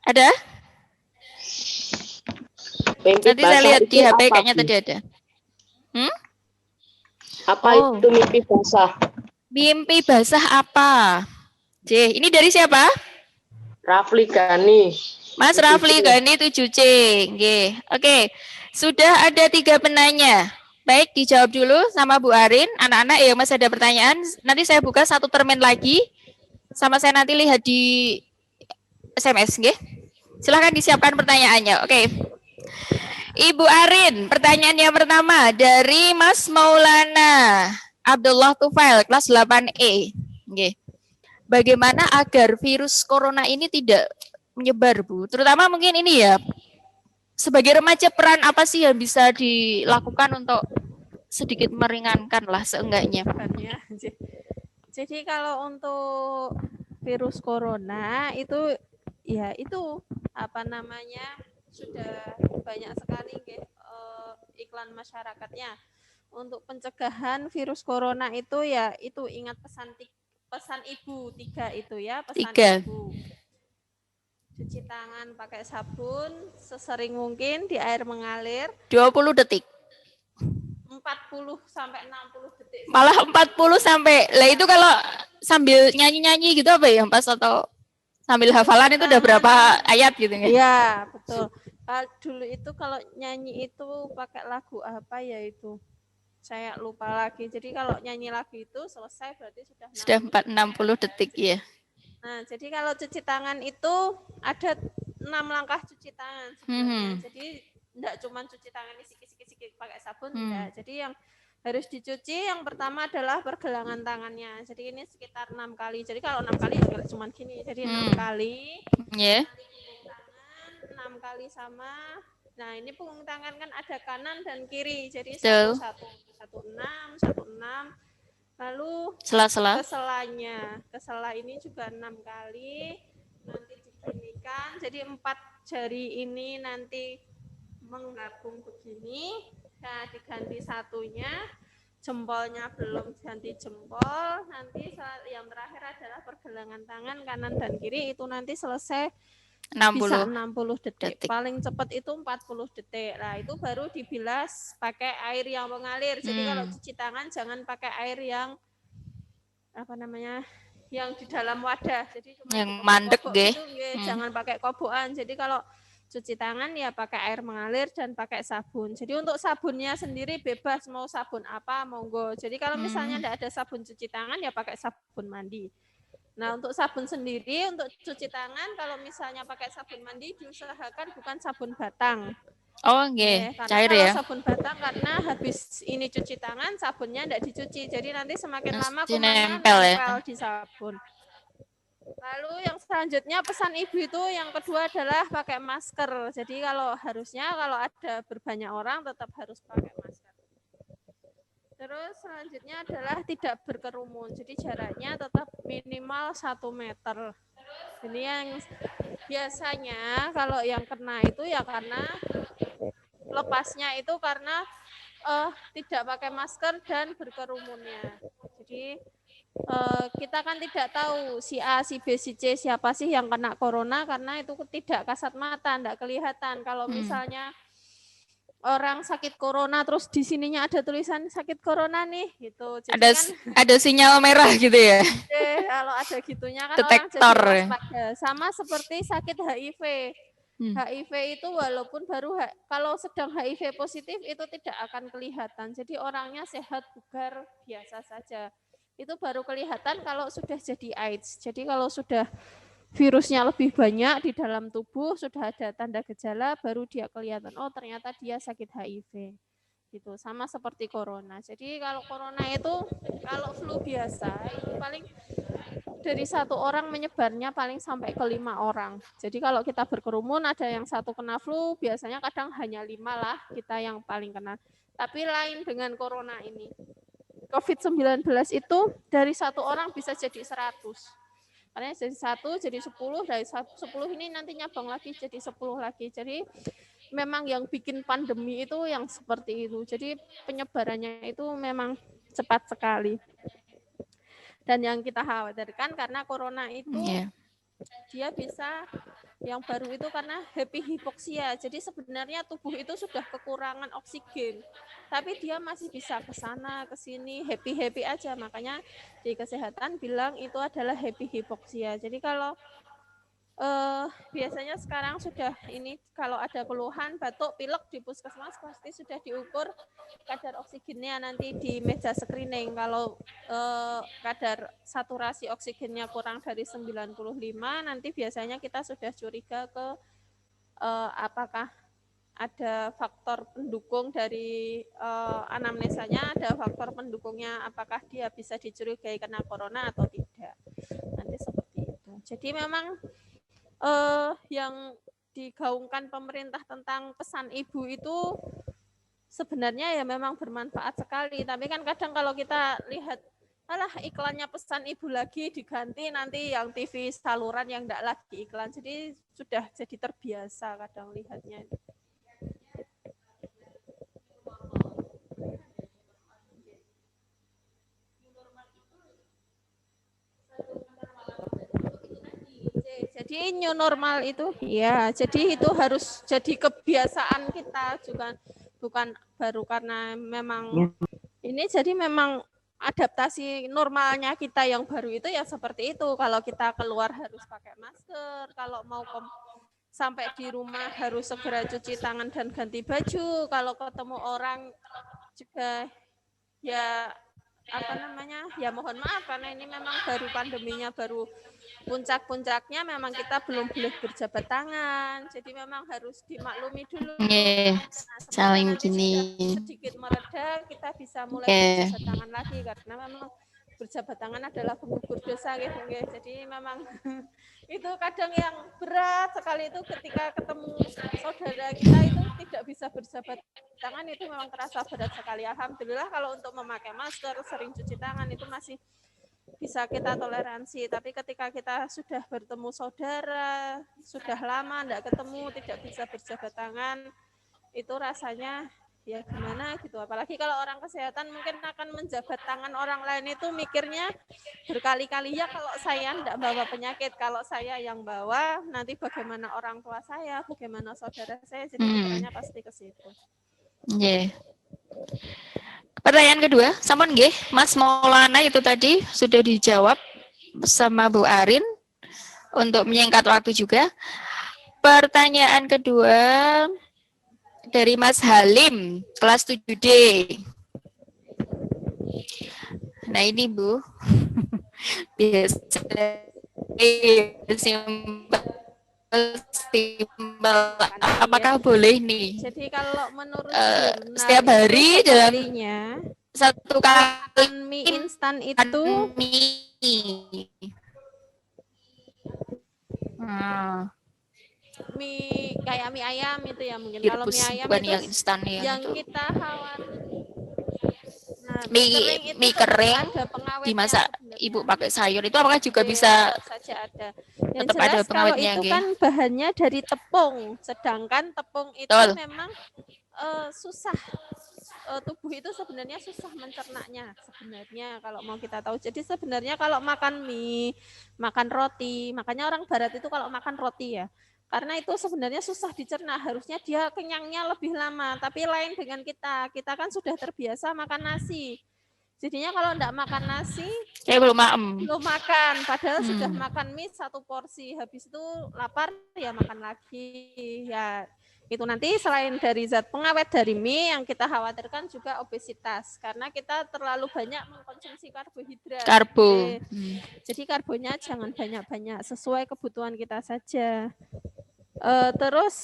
Ada? Nanti saya lihat di HP kayaknya tadi ada. Apa itu mimpi basah? Mimpi basah apa? C. Ini dari siapa? Rafli Gani. Mas Rafli Gani 7C. Oke. Sudah ada 3 penanya. Baik, dijawab dulu sama Bu Arin. Anak-anak ya masih ada pertanyaan. Nanti saya buka satu termin lagi. Sama saya nanti lihat di SMS. Silahkan disiapkan pertanyaannya. Oke. Ibu Arin, pertanyaan yang pertama dari Mas Maulana Abdullah Tufail, kelas 8E. Bagaimana agar virus corona ini tidak menyebar, Bu? Terutama mungkin ini ya, sebagai remaja peran apa sih yang bisa dilakukan untuk sedikit meringankan lah seenggaknya? Jadi kalau untuk virus corona itu ya itu apa namanya sudah banyak sekali iklan masyarakatnya untuk pencegahan virus corona itu ya itu ingat pesan ibu 3 itu ya pesan 3. Ibu. Cuci tangan pakai sabun sesering mungkin di air mengalir 20 detik. 40 sampai 60 detik. Malah 40 sampai. Lah itu kalau sambil nyanyi-nyanyi gitu apa ya, Pas, atau sambil hafalan itu udah berapa ayat gitu ya? Iya, betul. Dulu itu kalau nyanyi itu pakai lagu apa ya itu? Saya lupa lagi. Jadi kalau nyanyi lagu itu selesai berarti sudah 60 detik ya. Nah, jadi kalau cuci tangan itu ada 6 langkah cuci tangan sebenarnya. Jadi enggak cuma cuci tangan sikit-sikit pakai sabun enggak. Jadi yang harus dicuci yang pertama adalah pergelangan tangannya. Jadi ini sekitar 6 kali. Jadi kalau 6 kali enggak cuma gini. Jadi 6 kali. Ya. 6 kali sama. Nah, ini punggung tangan kan ada kanan dan kiri. Jadi 1 6. Lalu sela-sela. Kesela ini juga 6 kali. Nanti diginikan. Jadi 4 jari ini nanti menggabung begini. Nah, diganti satunya. Jempolnya belum ganti jempol. Nanti yang terakhir adalah pergelangan tangan kanan dan kiri. Itu nanti selesai 60. bisa 60 detik. Paling cepat itu 40 detik. Nah, itu baru dibilas pakai air yang mengalir. Jadi kalau cuci tangan jangan pakai air yang apa namanya? Yang di dalam wadah. Jadi cuma yang mandek gitu, jangan pakai kobokan. Jadi kalau cuci tangan ya pakai air mengalir dan pakai sabun. Jadi untuk sabunnya sendiri bebas mau sabun apa monggo. Jadi kalau misalnya tidak ada sabun cuci tangan ya pakai sabun mandi. Nah, untuk sabun sendiri, untuk cuci tangan, kalau misalnya pakai sabun mandi, diusahakan bukan sabun batang. Oh, cair ya. Sabun batang karena habis ini cuci tangan, sabunnya tidak dicuci. Jadi nanti semakin lama kumannya nempel di sabun. Lalu yang selanjutnya pesan ibu itu yang kedua adalah pakai masker. Jadi kalau ada berbanyak orang tetap harus pakai masker. Terus selanjutnya adalah tidak berkerumun. Jadi jaraknya tetap minimal 1 meter. Ini yang biasanya kalau yang kena itu ya karena lepasnya itu karena tidak pakai masker dan berkerumunnya. Jadi kita kan tidak tahu si A, si B, si C siapa sih yang kena corona karena itu tidak kasat mata, tidak kelihatan. Kalau misalnya orang sakit corona terus di sininya ada tulisan sakit corona nih gitu. Jadi ada sinyal merah gitu ya. Kalau ada gitunya kan detektor. Orang jadi waspada. Sama seperti sakit HIV. HIV itu walaupun kalau sedang HIV positif itu tidak akan kelihatan. Jadi orangnya sehat, bugar, biasa saja. Itu baru kelihatan kalau sudah jadi AIDS. Jadi kalau sudah virusnya lebih banyak di dalam tubuh, sudah ada tanda gejala, baru dia kelihatan, oh ternyata dia sakit HIV. Gitu. Sama seperti corona. Jadi kalau corona itu, kalau flu biasa, itu paling dari 1 orang menyebarnya paling sampai ke 5 orang. Jadi kalau kita berkerumun, ada yang 1 kena flu, biasanya kadang hanya 5 lah kita yang paling kena. Tapi lain dengan corona ini. COVID-19 itu dari 1 orang bisa jadi 100. Karena jadi 1, jadi 10, dari 10 ini nanti nyabang lagi jadi 10 lagi. Jadi memang yang bikin pandemi itu yang seperti itu. Jadi penyebarannya itu memang cepat sekali. Dan yang kita khawatirkan karena corona itu dia bisa, yang baru itu karena happy hipoksia. Jadi sebenarnya tubuh itu sudah kekurangan oksigen. Tapi dia masih bisa ke sana, ke sini, happy-happy aja. Makanya di kesehatan bilang itu adalah happy hipoksia. Jadi kalau biasanya sekarang sudah ini kalau ada keluhan batuk pilek di puskesmas pasti sudah diukur kadar oksigennya nanti di meja screening. Kalau kadar saturasi oksigennya kurang dari 95 nanti biasanya kita sudah curiga ke apakah ada faktor pendukung dari anamnesanya, ada faktor pendukungnya apakah dia bisa dicurigai kena corona atau tidak. Nanti seperti itu. Jadi memang yang digaungkan pemerintah tentang pesan ibu itu sebenarnya ya memang bermanfaat sekali. Tapi kan kadang kalau kita lihat, alah iklannya pesan ibu lagi diganti nanti yang TV saluran yang enggak lagi iklan. Jadi sudah jadi terbiasa kadang lihatnya. Jadi new normal itu ya, jadi itu harus jadi kebiasaan kita juga, bukan baru karena memang ini, jadi memang adaptasi normalnya kita yang baru itu ya seperti itu. Kalau kita keluar harus pakai masker, kalau mau sampai di rumah harus segera cuci tangan dan ganti baju, kalau ketemu orang juga ya ya mohon maaf karena ini memang baru pandeminya, baru puncak-puncaknya, memang kita belum boleh berjabat tangan, jadi memang harus dimaklumi dulu. Saling gini. Sedikit mereda kita bisa mulai berjabat tangan lagi karena memang berjabat tangan adalah pengukur dosa gitu. Jadi memang itu kadang yang berat sekali itu ketika ketemu saudara kita itu tidak bisa berjabat tangan, itu memang terasa berat sekali. Alhamdulillah kalau untuk memakai masker, sering cuci tangan itu masih bisa kita toleransi. Tapi ketika kita sudah bertemu saudara, sudah lama tidak ketemu, tidak bisa berjabat tangan, itu rasanya ya gimana gitu. Apalagi kalau orang kesehatan mungkin akan menjabat tangan orang lain itu mikirnya berkali-kali, ya kalau saya tidak bawa penyakit, kalau saya yang bawa nanti bagaimana orang tua saya, bagaimana saudara saya, jadi pikirannya pasti ke situ. Pertanyaan kedua, sampun nggih, Mas Maulana itu tadi sudah dijawab sama Bu Arin untuk menyingkat waktu juga. Pertanyaan kedua dari Mas Halim, kelas 7D. Nah ini Bu, biasa simpel, apakah boleh nih? Jadi kalau menurut setiap hari dalam satu kali mie instan itu mie kayak mie ayam itu ya mungkin. Kalau mie ayam itu yang instan yang kita khawatir. Nah, mie kering dimasak ibu pakai sayur itu apakah juga bisa saja ada. Yang tetap ada jelas kalau pengawetnya, itu nggih? kan bahannya dari tepung, sedangkan tepung itu Betul. memang susah. Tubuh itu sebenarnya susah mencernanya sebenarnya kalau mau kita tahu. Jadi sebenarnya kalau makan mie, makan roti, makanya orang barat itu kalau makan roti ya, karena itu sebenarnya susah dicerna, harusnya dia kenyangnya lebih lama. Tapi lain dengan kita kan sudah terbiasa makan nasi. Jadinya kalau enggak makan nasi, saya belum makan, padahal sudah makan mie 1 porsi, habis itu lapar ya makan lagi. Ya itu nanti selain dari zat pengawet dari mie yang kita khawatirkan juga obesitas karena kita terlalu banyak mengkonsumsi karbohidrat. Jadi karbonnya jangan banyak-banyak, sesuai kebutuhan kita saja. Terus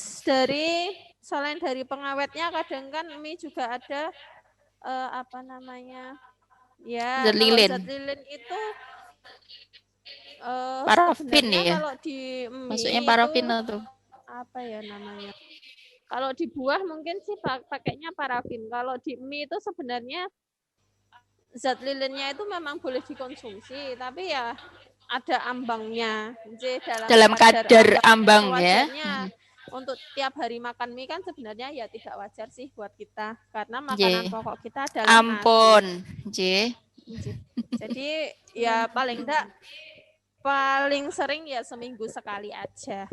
selain dari pengawetnya kadang kan mie juga ada apa namanya? Ya, zat lilin. Zat lilin itu parafin ya. Kalau di mie maksudnya parafin atau apa ya namanya? Kalau di buah mungkin sih pakainya parafin. Kalau di mie itu sebenarnya zat lilinnya itu memang boleh dikonsumsi, tapi ya ada ambangnya. Dalam kadar ambang ya. Untuk tiap hari makan mie kan sebenarnya ya tidak wajar sih buat kita karena makanan pokok kita adalah nasi. Jadi ya paling sering ya seminggu sekali aja.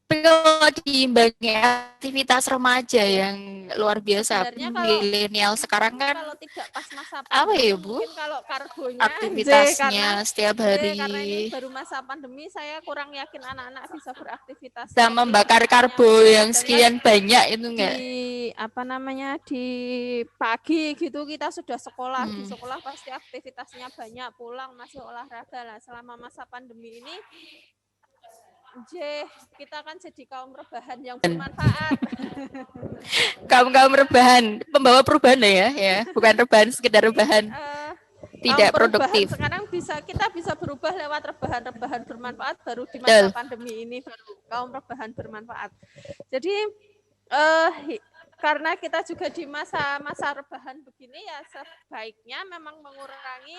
Tapi kalau diimbangi aktivitas remaja yang luar biasa, milenial sekarang kan kalau tidak pas masa apa ya Bu? Kalau karbonya aktivitasnya setiap hari. Karena ini baru masa pandemi, saya kurang yakin anak-anak bisa beraktivitas. Bisa membakar karbo yang sekian banyak itu enggak? Di pagi gitu kita sudah sekolah, di sekolah pasti aktivitasnya banyak, pulang masih olahraga lah. Selama masa pandemi ini kita kan jadi kaum rebahan yang bermanfaat. Kaum rebahan, pembawa perubahan ya, bukan rebahan sekedar rebahan tidak produktif. Sekarang kita bisa berubah lewat rebahan bermanfaat baru di masa pandemi ini, baru kaum rebahan bermanfaat. Jadi karena kita juga di masa rebahan begini ya sebaiknya memang mengurangi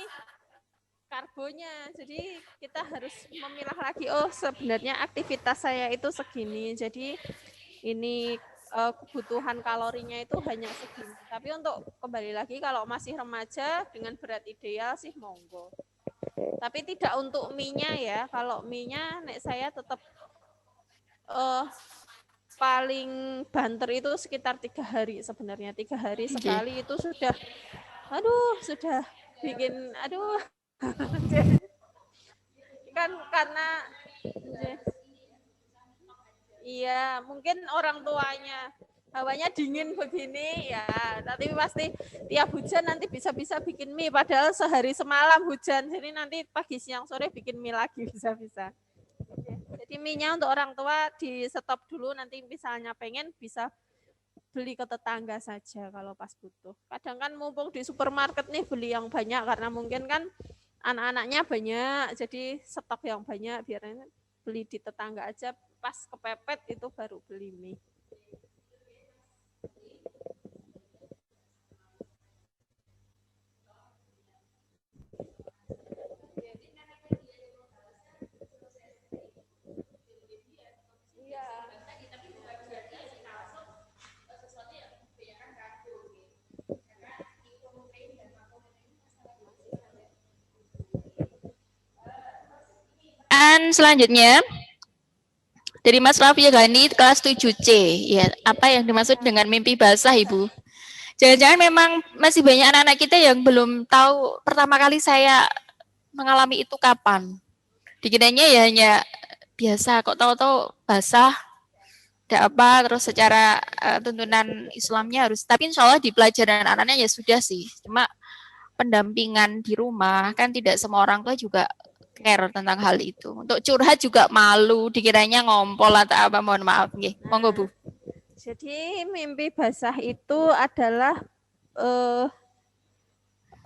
karbonya. Jadi kita harus memilah lagi, sebenarnya aktivitas saya itu segini. Jadi ini kebutuhan kalorinya itu hanya segini. Tapi untuk kembali lagi kalau masih remaja dengan berat ideal sih monggo. Tapi tidak untuk mie-nya ya. Kalau mie-nya saya tetap paling banter itu sekitar 3 hari sebenarnya. 3 hari sekali itu sudah bikin kan karena iya mungkin orang tuanya hawanya dingin begini ya, tapi pasti tiap hujan nanti bisa-bisa bikin mie padahal sehari semalam hujan, jadi nanti pagi siang sore bikin mie lagi bisa-bisa. Jadi mie-nya untuk orang tua di stop dulu, nanti misalnya pengen bisa beli ke tetangga saja kalau pas butuh. Kadang kan mumpung di supermarket nih beli yang banyak karena mungkin kan anak-anaknya banyak, jadi stok yang banyak, biar beli di tetangga aja, pas kepepet itu baru beli mie. Selanjutnya dari Mas Raffi Gani kelas 7C. Ya, apa yang dimaksud dengan mimpi basah, Ibu? Jangan-jangan memang masih banyak anak-anak kita yang belum tahu pertama kali saya mengalami itu kapan. Dikiranya ya hanya biasa, kok tahu-tahu basah, tidak apa, terus secara tuntunan Islamnya harus, tapi insya Allah di pelajaran anak-anaknya ya sudah sih. Cuma pendampingan di rumah kan tidak semua orang tua juga care tentang hal itu. Untuk curhat juga malu, dikiranya ngompol atau apa, mohon maaf nggih. Monggo Bu. Jadi mimpi basah itu adalah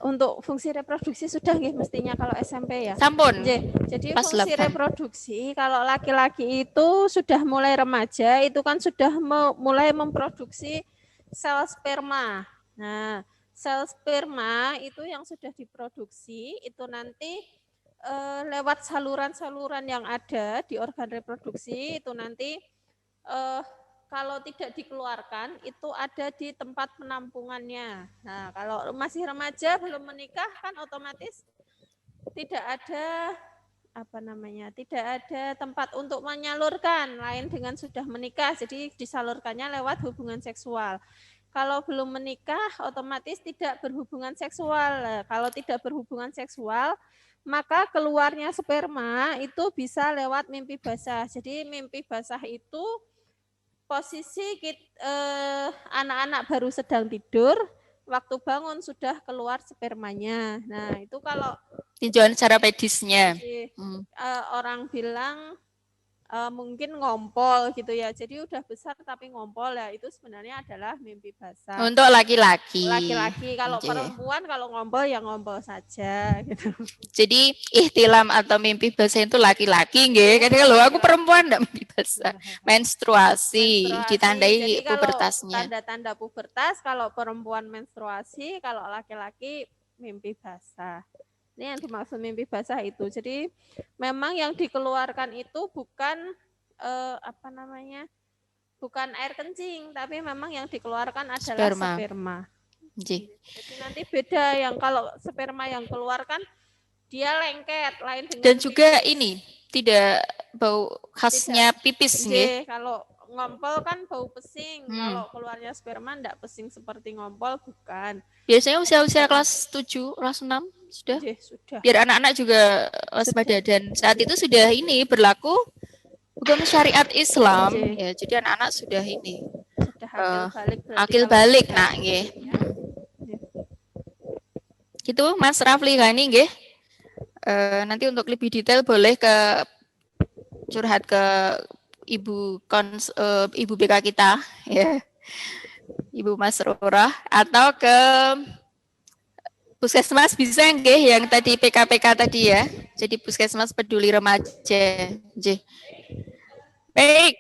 untuk fungsi reproduksi sudah nggih mestinya kalau SMP ya. Sampun. Jadi Pas fungsi 8. reproduksi kalau laki-laki itu sudah mulai remaja itu kan sudah mulai memproduksi sel sperma. Nah, sel sperma itu yang sudah diproduksi itu nanti lewat saluran-saluran yang ada di organ reproduksi itu nanti kalau tidak dikeluarkan itu ada di tempat penampungannya. Nah, kalau masih remaja belum menikah kan otomatis tidak ada tidak ada tempat untuk menyalurkan lain dengan sudah menikah. Jadi disalurkannya lewat hubungan seksual. Kalau belum menikah otomatis tidak berhubungan seksual. Nah, kalau tidak berhubungan seksual maka keluarnya sperma itu bisa lewat mimpi basah. Jadi mimpi basah itu posisi anak-anak baru sedang tidur, waktu bangun sudah keluar spermanya. Nah, itu kalau tinjauan secara medisnya. Orang bilang mungkin ngompol gitu ya. Jadi udah besar tapi ngompol ya, itu sebenarnya adalah mimpi basah. Untuk laki-laki. Laki-laki, kalau perempuan kalau ngompol ya ngompol saja gitu. Jadi ihtilam atau mimpi basah itu laki-laki nggih. Kadang kalau aku perempuan enggak mimpi basah. Menstruasi ditandai pubertasnya. Tanda-tanda pubertas kalau perempuan menstruasi, kalau laki-laki mimpi basah. Ini yang dimaksud mimpi basah itu. Jadi memang yang dikeluarkan itu bukan bukan air kencing, tapi memang yang dikeluarkan adalah sperma. Jadi nanti beda yang kalau sperma yang keluarkan dia lengket, lain dengan dan juga ini tidak bau khasnya pipis nggih. Kalau ngompol kan bau pesing, kalau keluarnya sperma enggak pesing seperti ngompol, bukan. Biasanya usia-usia kelas 7, kelas 6 sudah. Biar anak-anak juga waspada dan saat itu sudah ini berlaku hukum syariat Islam ya. Jadi anak-anak sudah ini akil balik nak nggih. Gitu Mas Rafli Ghani nggih. Nanti untuk lebih detail boleh ke curhat ke Ibu BK kita ya. Ibu Masrurah atau ke Puskesmas bisa nggih yang tadi PKPK tadi ya. Jadi Puskesmas Peduli Remaja. Nggih. Baik,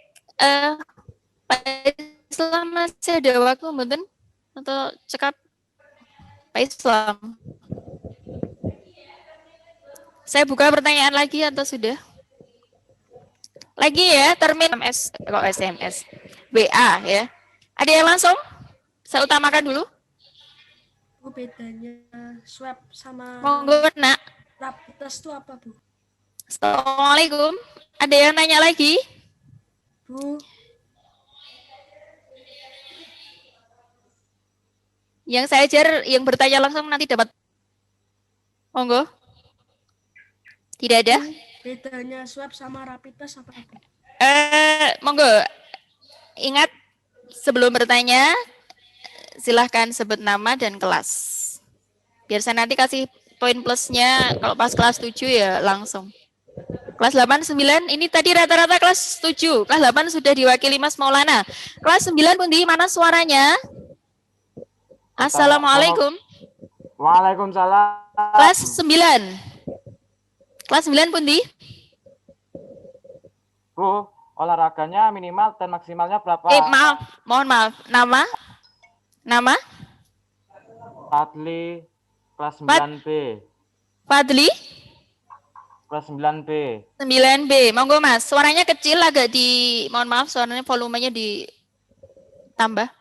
Pak Islam masih ada waktu mboten atau cekap Pak Islam? Saya buka pertanyaan lagi atau sudah? Lagi ya, termin SMS, WA ya. Ada yang langsung? Saya utamakan dulu. Bu, bedanya swab sama monggo nak. Rapid test itu apa, Bu? Assalamualaikum. Ada yang nanya lagi? Bu. Yang saya ajar, yang bertanya langsung nanti dapat. Monggo. Tidak ada? Bedanya swab sama rapid test apa, Bu? Monggo. Ingat sebelum bertanya silahkan sebut nama dan kelas. Biar saya nanti kasih poin plusnya kalau pas kelas 7 ya langsung. Kelas 8, 9, ini tadi rata-rata kelas 7. Kelas 8 sudah diwakili Mas Maulana. Kelas 9 pundi, mana suaranya? Assalamualaikum. Waalaikumsalam. Kelas 9. Kelas 9 pundi? Bu, olahraganya minimal dan maksimalnya berapa? Maaf, mohon maaf. Nama? Fadli, kelas 9B. Fadli? Kelas 9B. 9B. Monggo Mas, suaranya kecil agak mohon maaf suaranya volumenya ditambah.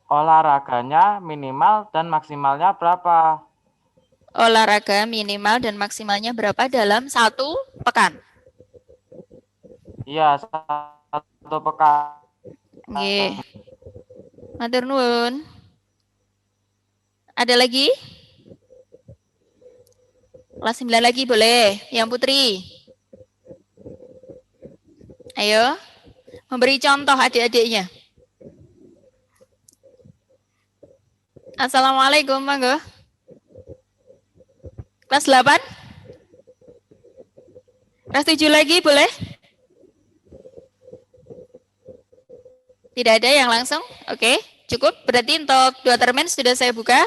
Olahraganya minimal dan maksimalnya berapa? Olahraga minimal dan maksimalnya berapa dalam 1 pekan? Iya, 1 pekan. Nggih. Matur nuwun. Ada lagi? Kelas 9 lagi boleh. Yang Putri. Ayo. Memberi contoh adik-adiknya. Assalamualaikum, monggo. Kelas 8? Kelas 7 lagi boleh? Tidak ada yang langsung? Oke, cukup. Berarti untuk 2 termen sudah saya buka.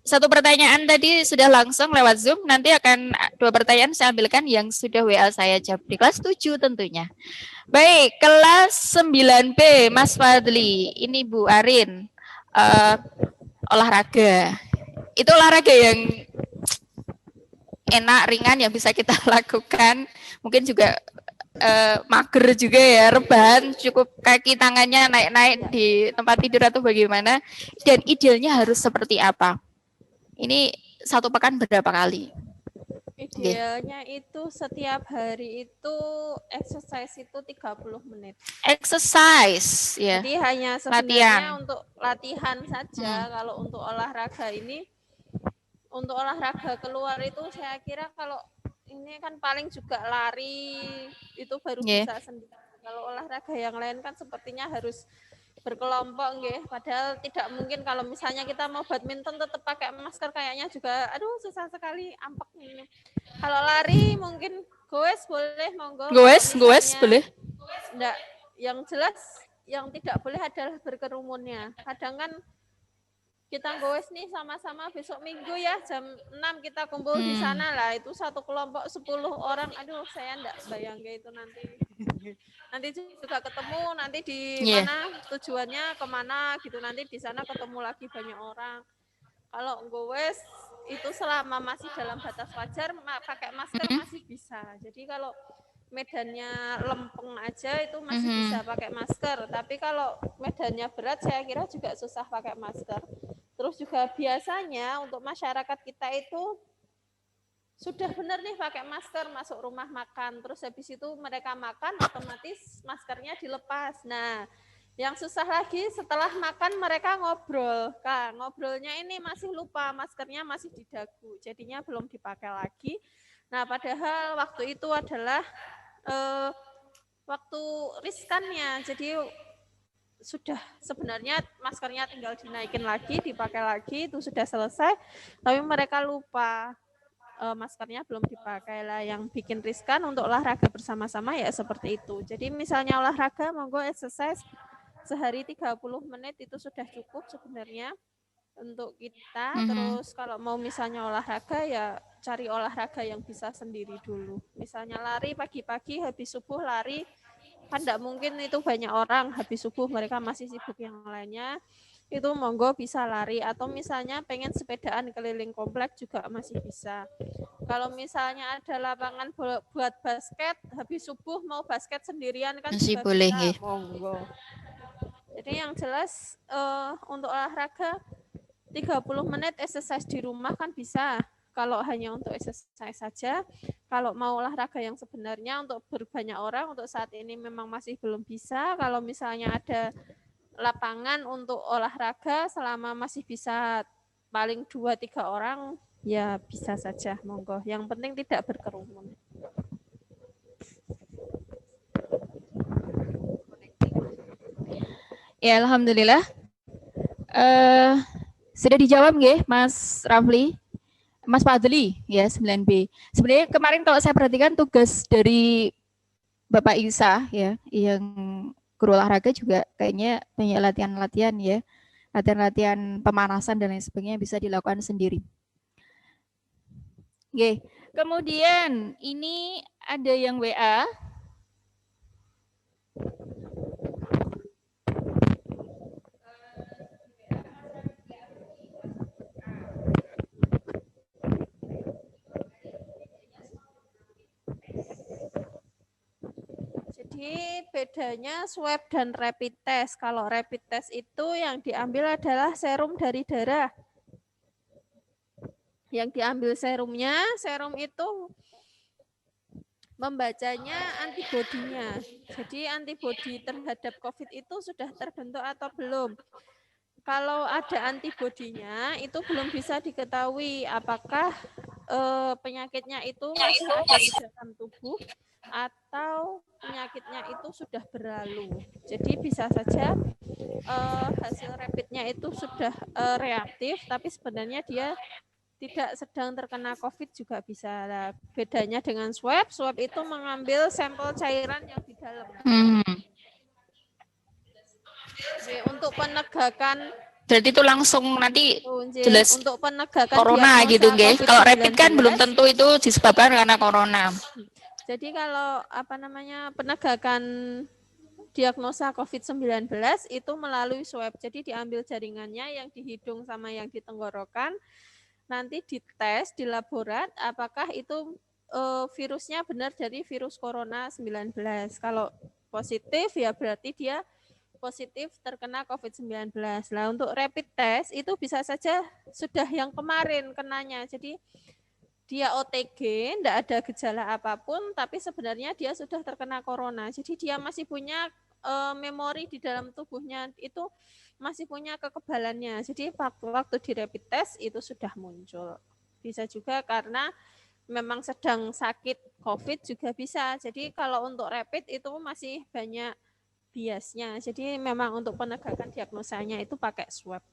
satu pertanyaan tadi sudah langsung lewat Zoom. Nanti akan 2 pertanyaan saya ambilkan yang sudah WA saya jawab di kelas 7 tentunya. Baik, kelas 9B, Mas Fadli. Ini Bu Arin. Olahraga. Itu olahraga yang enak, ringan yang bisa kita lakukan. Mungkin juga mager juga ya, rebahan, cukup kaki tangannya naik-naik di tempat tidur atau bagaimana. Dan idealnya harus seperti apa? Ini 1 pekan berapa kali? Idealnya itu setiap hari itu exercise itu 30 menit. Exercise, ya. Jadi hanya sebenarnya untuk latihan saja. Kalau untuk olahraga ini, untuk olahraga keluar itu saya kira kalau ini kan paling juga lari itu baru bisa sendiri. Kalau olahraga yang lain kan sepertinya harus berkelompok, nggih. Padahal tidak mungkin kalau misalnya kita mau badminton tetap pakai masker, kayaknya juga aduh susah sekali, ampek ini. Kalau lari mungkin goes boleh, monggo. Goes boleh. Enggak, yang jelas yang tidak boleh adalah berkerumunnya. Kadang kan kita goes nih sama-sama besok Minggu ya jam 6 kita kumpul di sana lah, itu satu kelompok 10 orang. Aduh, saya enggak bayangkan itu nanti. Nanti juga ketemu nanti di mana tujuannya kemana gitu, nanti di sana ketemu lagi banyak orang. Kalau goes itu selama masih dalam batas wajar pakai masker masih bisa. Jadi kalau medannya lempeng aja itu masih bisa pakai masker, tapi kalau medannya berat saya kira juga susah pakai masker. Terus juga biasanya untuk masyarakat kita itu sudah benar nih pakai masker masuk rumah makan, terus habis itu mereka makan otomatis maskernya dilepas. Nah, yang susah lagi setelah makan mereka ngobrol. Ngobrolnya ini masih lupa, maskernya masih di dagu, jadinya belum dipakai lagi. Nah, padahal waktu itu adalah waktu riskannya, jadi sudah sebenarnya maskernya tinggal dinaikin lagi, dipakai lagi, itu sudah selesai, tapi mereka lupa maskernya belum dipakai lah. Yang bikin riskan untuk olahraga bersama-sama ya seperti itu. Jadi misalnya olahraga, monggo exercise sehari 30 menit itu sudah cukup sebenarnya untuk kita. Terus kalau mau misalnya olahraga ya cari olahraga yang bisa sendiri dulu. Misalnya lari pagi-pagi habis subuh lari, kan tidak mungkin itu banyak orang habis subuh mereka masih sibuk yang lainnya, itu monggo bisa lari. Atau misalnya pengen sepedaan keliling komplek juga masih bisa. Kalau misalnya ada lapangan buat basket habis subuh mau basket sendirian kan masih juga boleh, bisa, monggo. Jadi yang jelas untuk olahraga 30 menit exercise di rumah kan bisa. Kalau hanya untuk exercise saja, kalau mau olahraga yang sebenarnya untuk berbanyak orang, untuk saat ini memang masih belum bisa. Kalau misalnya ada lapangan untuk olahraga selama masih bisa paling 2-3 orang, ya bisa saja, monggo. Yang penting tidak berkerumun. Ya, alhamdulillah. Sudah dijawab nggih, Mas Rafli? Mas Fadli, ya 9B. Sebenarnya kemarin kalau saya perhatikan tugas dari Bapak Isa ya, yang guru olahraga juga kayaknya banyak latihan-latihan ya, latihan-latihan pemanasan dan lain sebagainya bisa dilakukan sendiri. Oke, kemudian ini ada yang WA. Jadi bedanya swab dan rapid test. Kalau rapid test itu yang diambil adalah serum dari darah. Yang diambil serumnya, serum itu membacanya antibodinya. Jadi antibodi terhadap COVID itu sudah terbentuk atau belum. Kalau ada antibodinya itu belum bisa diketahui apakah penyakitnya itu masih ada di dalam tubuh atau penyakitnya itu sudah berlalu. Jadi bisa saja hasil rapidnya itu sudah reaktif, tapi sebenarnya dia tidak sedang terkena COVID juga bisa. Nah, bedanya dengan swab, swab itu mengambil sampel cairan yang di dalam. Jadi, untuk penegakan Berarti itu langsung nanti jelas untuk penegakan corona diagnosa gitu nggih. Kalau rapid kan COVID-19. belum tentu itu disebabkan karena corona. Jadi kalau penegakan diagnosa COVID-19 itu melalui swab. Jadi diambil jaringannya yang di hidung sama yang di tenggorokan, nanti dites di laborat apakah itu virusnya benar dari virus corona 19. Kalau positif ya berarti dia positif terkena COVID-19. Nah, untuk rapid test itu bisa saja sudah yang kemarin kenanya. Jadi dia OTG, tidak ada gejala apapun, tapi sebenarnya dia sudah terkena corona. Jadi dia masih punya memori di dalam tubuhnya, itu masih punya kekebalannya. Jadi waktu di rapid test itu sudah muncul. Bisa juga karena memang sedang sakit COVID juga bisa. Jadi kalau untuk rapid itu masih banyak biasnya. Jadi memang untuk penegakan diagnosanya itu pakai swab.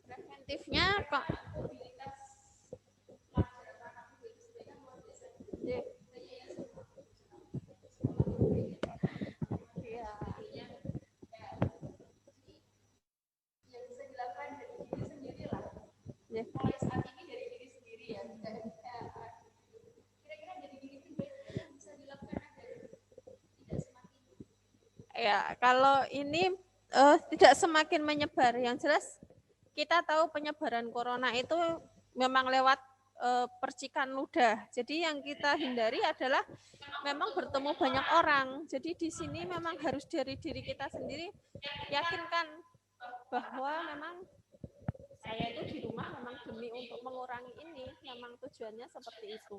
Preventifnya kok mulai saat ini dari diri sendiri ya. Kira-kira dari diri sendiri bisa dilakukan agar tidak semakin. Ya, kalau ini tidak semakin menyebar. Yang jelas kita tahu penyebaran corona itu memang lewat percikan ludah. Jadi yang kita hindari adalah memang bertemu banyak orang. Jadi di sini memang harus dari diri kita sendiri yakinkan bahwa memang saya itu di rumah memang demi untuk mengurangi ini, memang tujuannya seperti itu.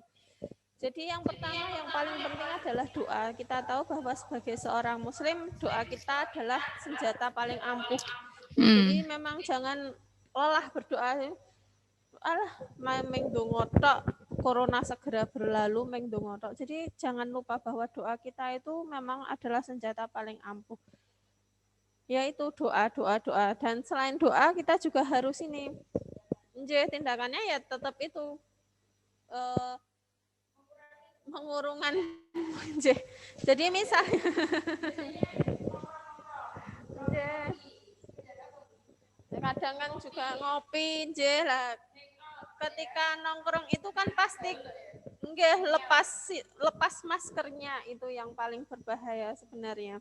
Jadi yang pertama yang paling penting adalah doa. Kita tahu bahwa sebagai seorang muslim, doa kita adalah senjata paling ampuh. Jadi memang jangan lelah berdoa. Alah, meng dongotok, corona segera berlalu, meng dongotok. Jadi jangan lupa bahwa doa kita itu memang adalah senjata paling ampuh. Yaitu doa. Dan selain doa kita juga harus ini tindakannya ya tetap itu mengurungan jadi misalnya kadang kan juga ngopi lah ketika nongkrong itu kan pasti lepas maskernya, itu yang paling berbahaya sebenarnya.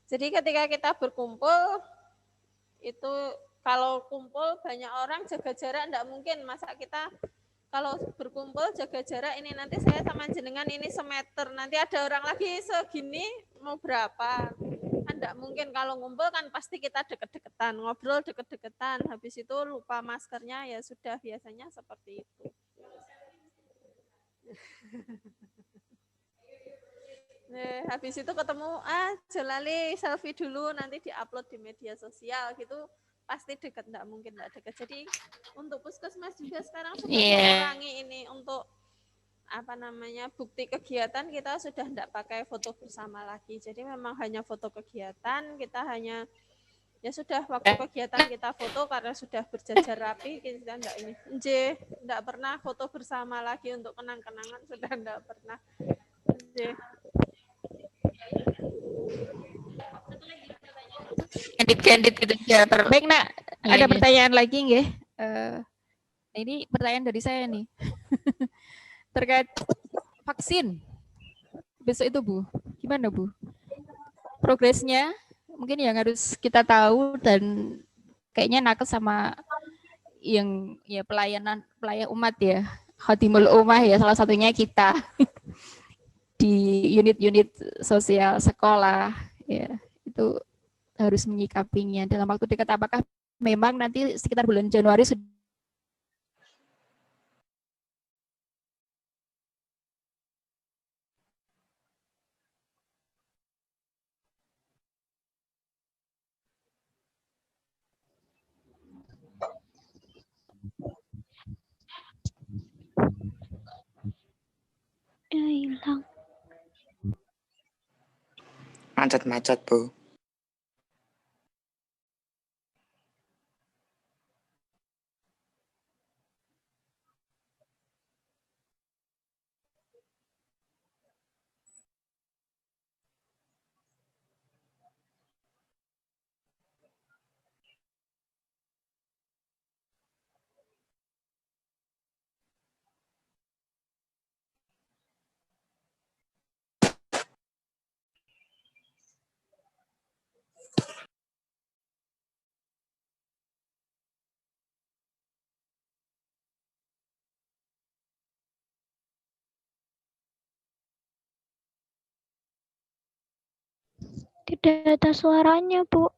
Jadi ketika kita berkumpul, itu kalau kumpul banyak orang jaga jarak enggak mungkin. Masa kita kalau berkumpul jaga jarak ini nanti saya sama jenengan ini semeter, nanti ada orang lagi segini mau berapa? Kan enggak mungkin. Kalau ngumpul kan pasti kita deket-deketan, ngobrol deket-deketan, habis itu lupa maskernya ya sudah, biasanya seperti itu. Habis itu ketemu Jolali selfie dulu, nanti diupload di media sosial gitu, pasti deket, enggak mungkin enggak deket. Jadi untuk puskesmas juga sekarang sudah mengurangi ini untuk bukti kegiatan kita sudah enggak pakai foto bersama lagi. Jadi memang hanya foto kegiatan, kita hanya ya sudah waktu kegiatan kita foto karena sudah berjajar rapi, kita enggak pernah foto bersama lagi untuk kenang-kenangan, sudah enggak pernah. Candid gitu ya. Baik nak, ada pertanyaan lagi nggih? Ini pertanyaan dari saya nih terkait vaksin besok itu Bu, gimana Bu progresnya? Mungkin yang harus kita tahu, dan kayaknya nakes sama yang ya pelayan umat ya, Khotimul Ummah ya, salah satunya kita di unit-unit sosial sekolah ya, itu harus menyikapinya dalam waktu dekat. Apakah memang nanti sekitar bulan Januari sudah hilang? Macet-macet, Bu. Tidak ada suaranya, Bu.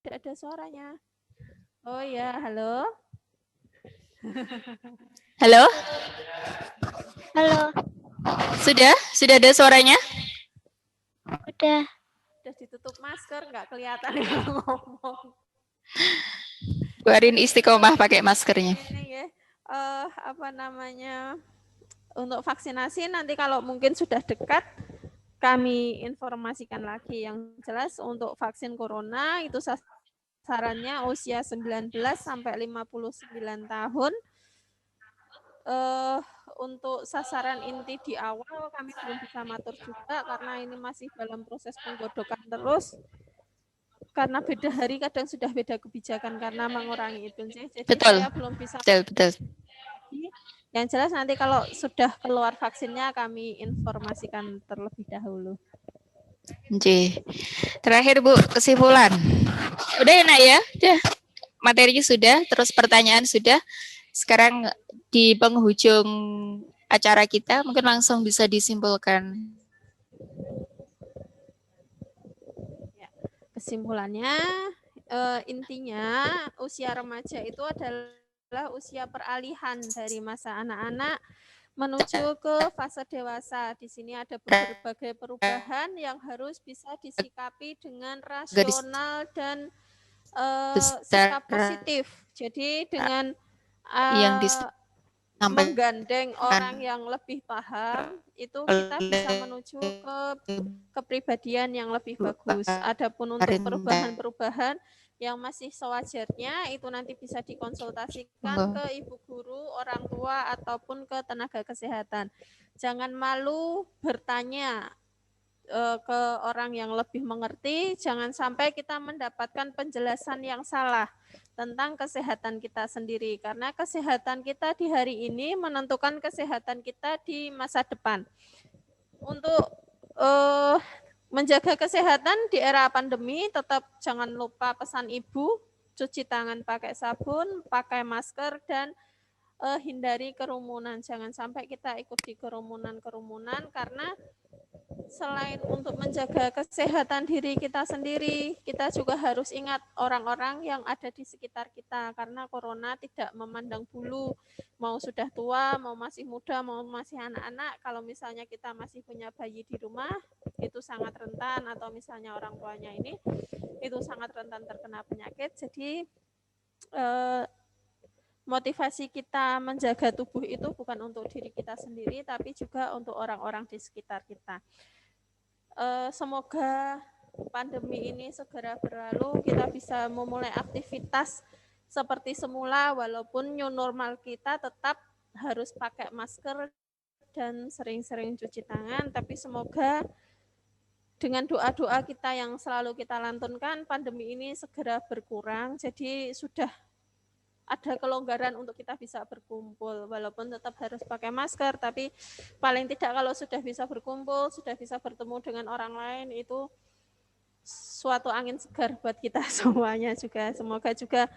Tidak ada suaranya. Oh ya, halo. Halo? Halo. Sudah ada suaranya? Udah. Udah ditutup masker, nggak kelihatan yang ngomong. Bu Arin istiqomah pakai maskernya. Ini ya, apa namanya, untuk vaksinasi nanti kalau mungkin sudah dekat, kami informasikan lagi. Yang jelas untuk vaksin corona itu sasarannya usia 19 sampai 59 tahun. Untuk sasaran inti di awal kami belum bisa matur juga karena ini masih dalam proses penggodokan terus. Karena beda hari kadang sudah beda kebijakan karena mengurangi itu. Jadi Betul. saya belum bisa. Betul. Yang jelas nanti kalau sudah keluar vaksinnya kami informasikan terlebih dahulu. Oke. Terakhir Bu, kesimpulan. Udah enak ya? Udah. Materinya sudah, terus pertanyaan sudah. Sekarang di penghujung acara kita mungkin langsung bisa disimpulkan. Ya, kesimpulannya intinya usia remaja itu adalah usia peralihan dari masa anak-anak menuju ke fase dewasa. Di sini ada berbagai perubahan yang harus bisa disikapi dengan rasional dan sikap positif. Jadi dengan yang menggandeng orang yang lebih paham, itu kita bisa menuju ke kepribadian yang lebih bagus. Adapun untuk perubahan-perubahan yang masih sewajarnya, itu nanti bisa dikonsultasikan ke ibu guru, orang tua, ataupun ke tenaga kesehatan. Jangan malu bertanya ke orang yang lebih mengerti, jangan sampai kita mendapatkan penjelasan yang salah tentang kesehatan kita sendiri, karena kesehatan kita di hari ini menentukan kesehatan kita di masa depan. Untuk menjaga kesehatan di era pandemi, tetap jangan lupa pesan ibu, cuci tangan pakai sabun, pakai masker, dan hindari kerumunan. Jangan sampai kita ikut di kerumunan-kerumunan, karena selain untuk menjaga kesehatan diri kita sendiri, kita juga harus ingat orang-orang yang ada di sekitar kita, karena corona tidak memandang bulu, mau sudah tua, mau masih muda, mau masih anak-anak. Kalau misalnya kita masih punya bayi di rumah, itu sangat rentan, atau misalnya orang tuanya ini, itu sangat rentan terkena penyakit. Jadi motivasi kita menjaga tubuh itu bukan untuk diri kita sendiri, tapi juga untuk orang-orang di sekitar kita. Semoga pandemi ini segera berlalu, kita bisa memulai aktivitas seperti semula, walaupun new normal kita tetap harus pakai masker dan sering-sering cuci tangan, tapi semoga dengan doa-doa kita yang selalu kita lantunkan, pandemi ini segera berkurang, jadi sudah ada kelonggaran untuk kita bisa berkumpul, walaupun tetap harus pakai masker, tapi paling tidak kalau sudah bisa berkumpul, sudah bisa bertemu dengan orang lain, itu suatu angin segar buat kita semuanya juga. Semoga juga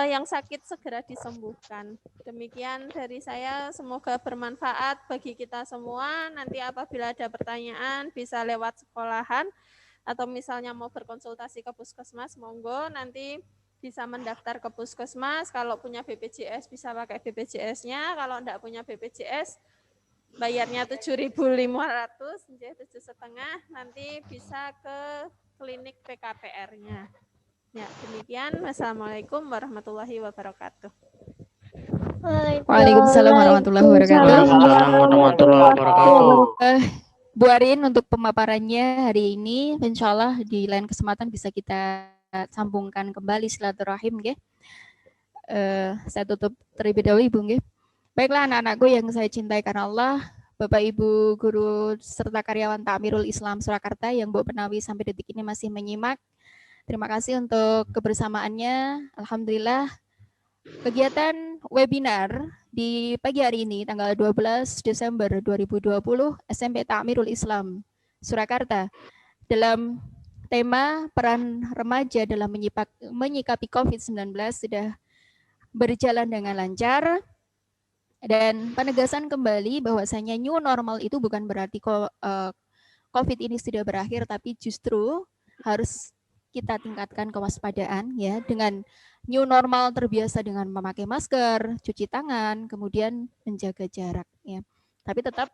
yang sakit segera disembuhkan. Demikian dari saya, semoga bermanfaat bagi kita semua. Nanti apabila ada pertanyaan bisa lewat sekolahan, atau misalnya mau berkonsultasi ke puskesmas, monggo nanti bisa mendaftar ke puskesmas. Kalau punya BPJS bisa pakai BPJS-nya, kalau enggak punya BPJS bayarnya 7.500, 7,5, nanti bisa ke klinik PKPR-nya. Ya, demikian. Wassalamualaikum warahmatullahi wabarakatuh. Waalaikumsalam warahmatullahi wabarakatuh. Bu Arin untuk pemaparannya hari ini. Insya Allah di lain kesempatan bisa kita sambungkan kembali silaturahim, nggih. Saya tutup terlebih dahulu, Ibu, nggih. Baiklah anak-anakku yang saya cintai karena Allah, Bapak Ibu guru serta karyawan Takmirul Islam Surakarta yang Bu Penawi sampai detik ini masih menyimak. Terima kasih untuk kebersamaannya. Alhamdulillah kegiatan webinar di pagi hari ini tanggal 12 Desember 2020 SMP Takmirul Islam Surakarta dalam tema peran remaja dalam menyikapi COVID-19 sudah berjalan dengan lancar. Dan penegasan kembali bahwasanya new normal itu bukan berarti COVID ini sudah berakhir, tapi justru harus kita tingkatkan kewaspadaan ya, dengan new normal terbiasa dengan memakai masker, cuci tangan, kemudian menjaga jarak ya. Tapi tetap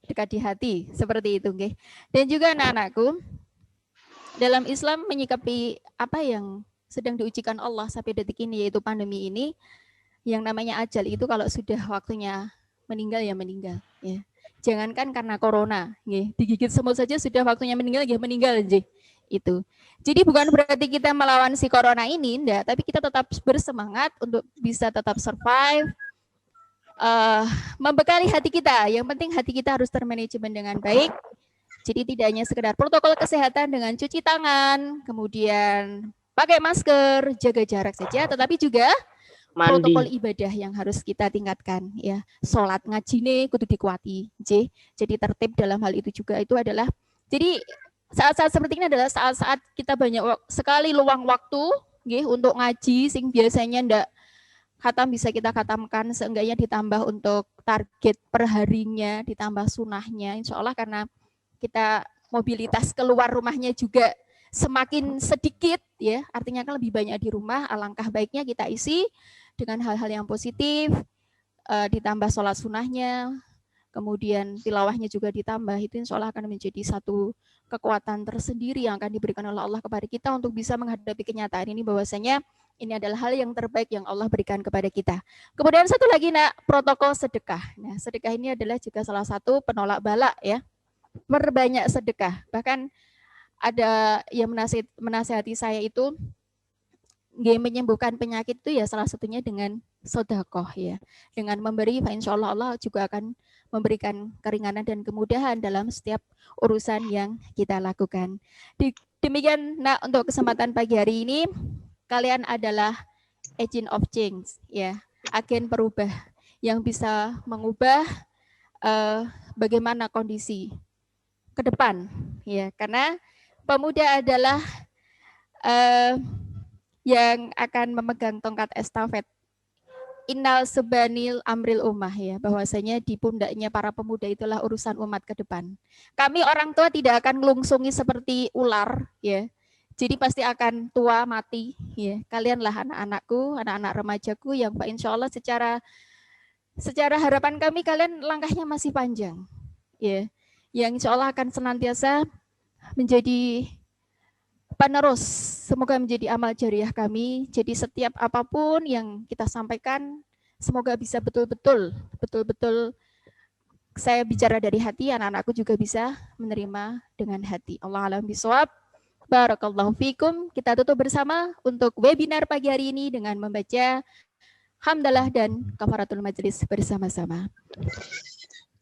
dekat di hati seperti itu, nggih. Dan juga anak-anakku, dalam Islam menyikapi apa yang sedang diujikan Allah sampai detik ini, yaitu pandemi ini. Yang namanya ajal itu kalau sudah waktunya meninggal ya meninggal ya. Jangankan karena corona, ya, digigit semut saja sudah waktunya meninggal ya meninggal aja. Itu. Jadi bukan berarti kita melawan si corona ini, enggak, tapi kita tetap bersemangat untuk bisa tetap survive, membekali hati kita. Yang penting hati kita harus termanajemen dengan baik. Jadi tidak hanya sekedar protokol kesehatan dengan cuci tangan, kemudian pakai masker, jaga jarak saja, tetapi juga protokol ibadah yang harus kita tingkatkan ya. Salat ngajine kudu dikuati, jadi tertib dalam hal itu juga itu adalah. Jadi saat-saat seperti ini adalah saat-saat kita banyak sekali luang waktu nggih untuk ngaji sing biasanya ndak khatam bisa kita khatamkan, seenggaknya ditambah untuk target perharinya, ditambah sunahnya. Insya Allah karena kita mobilitas keluar rumahnya juga semakin sedikit ya, artinya kan lebih banyak di rumah, alangkah baiknya kita isi dengan hal-hal yang positif, ditambah sholat sunahnya, kemudian tilawahnya juga ditambah, itu insya Allah akan menjadi satu kekuatan tersendiri yang akan diberikan oleh Allah kepada kita untuk bisa menghadapi kenyataan ini, bahwasanya ini adalah hal yang terbaik yang Allah berikan kepada kita. Kemudian satu lagi nak, protokol sedekah. Nah, sedekah ini adalah juga salah satu penolak bala ya, perbanyak sedekah. Bahkan ada yang menasihati saya itu menyembuhkan penyakit itu ya salah satunya dengan sedekah ya, dengan memberi, insya Allah Allah juga akan memberikan keringanan dan kemudahan dalam setiap urusan yang kita lakukan. Demikian nak untuk kesempatan pagi hari ini, kalian adalah agent of change ya, agen perubah yang bisa mengubah bagaimana kondisi ke depan ya, karena pemuda adalah yang akan memegang tongkat estafet innal sebanil amril ummah ya, bahwasanya di pundaknya para pemuda itulah urusan umat ke depan. Kami orang tua tidak akan melungsungi seperti ular ya, jadi pasti akan tua mati ya. Kalianlah anak-anakku, anak-anak remajaku yang insya Allah secara harapan kami kalian langkahnya masih panjang ya, yang insya Allah akan senantiasa menjadi penerus, semoga menjadi amal jariah kami. Jadi setiap apapun yang kita sampaikan, semoga bisa betul-betul saya bicara dari hati, anak-anakku juga bisa menerima dengan hati. Allah alam bisawab. Barakallahu fikum. Kita tutup bersama untuk webinar pagi hari ini dengan membaca hamdalah dan kafaratul majlis bersama-sama.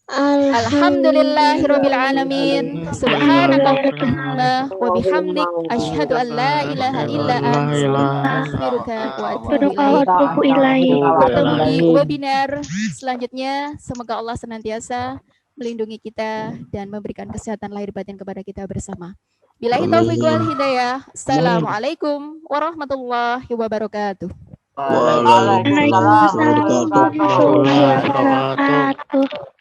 Alhamdulillahirabbil alamin. Subhanakallahumma wa bihamdik asyhadu an la ilaha illa anta astaghfiruka wa atubu ilaik. Bertemu di webinar selanjutnya. Semoga Allah senantiasa melindungi kita dan memberikan kesehatan lahir batin kepada kita bersama. Billahi taufiq wal hidayah. Assalamualaikum warahmatullahi wabarakatuh. Waalaikumsalam warahmatullahi wabarakatuh.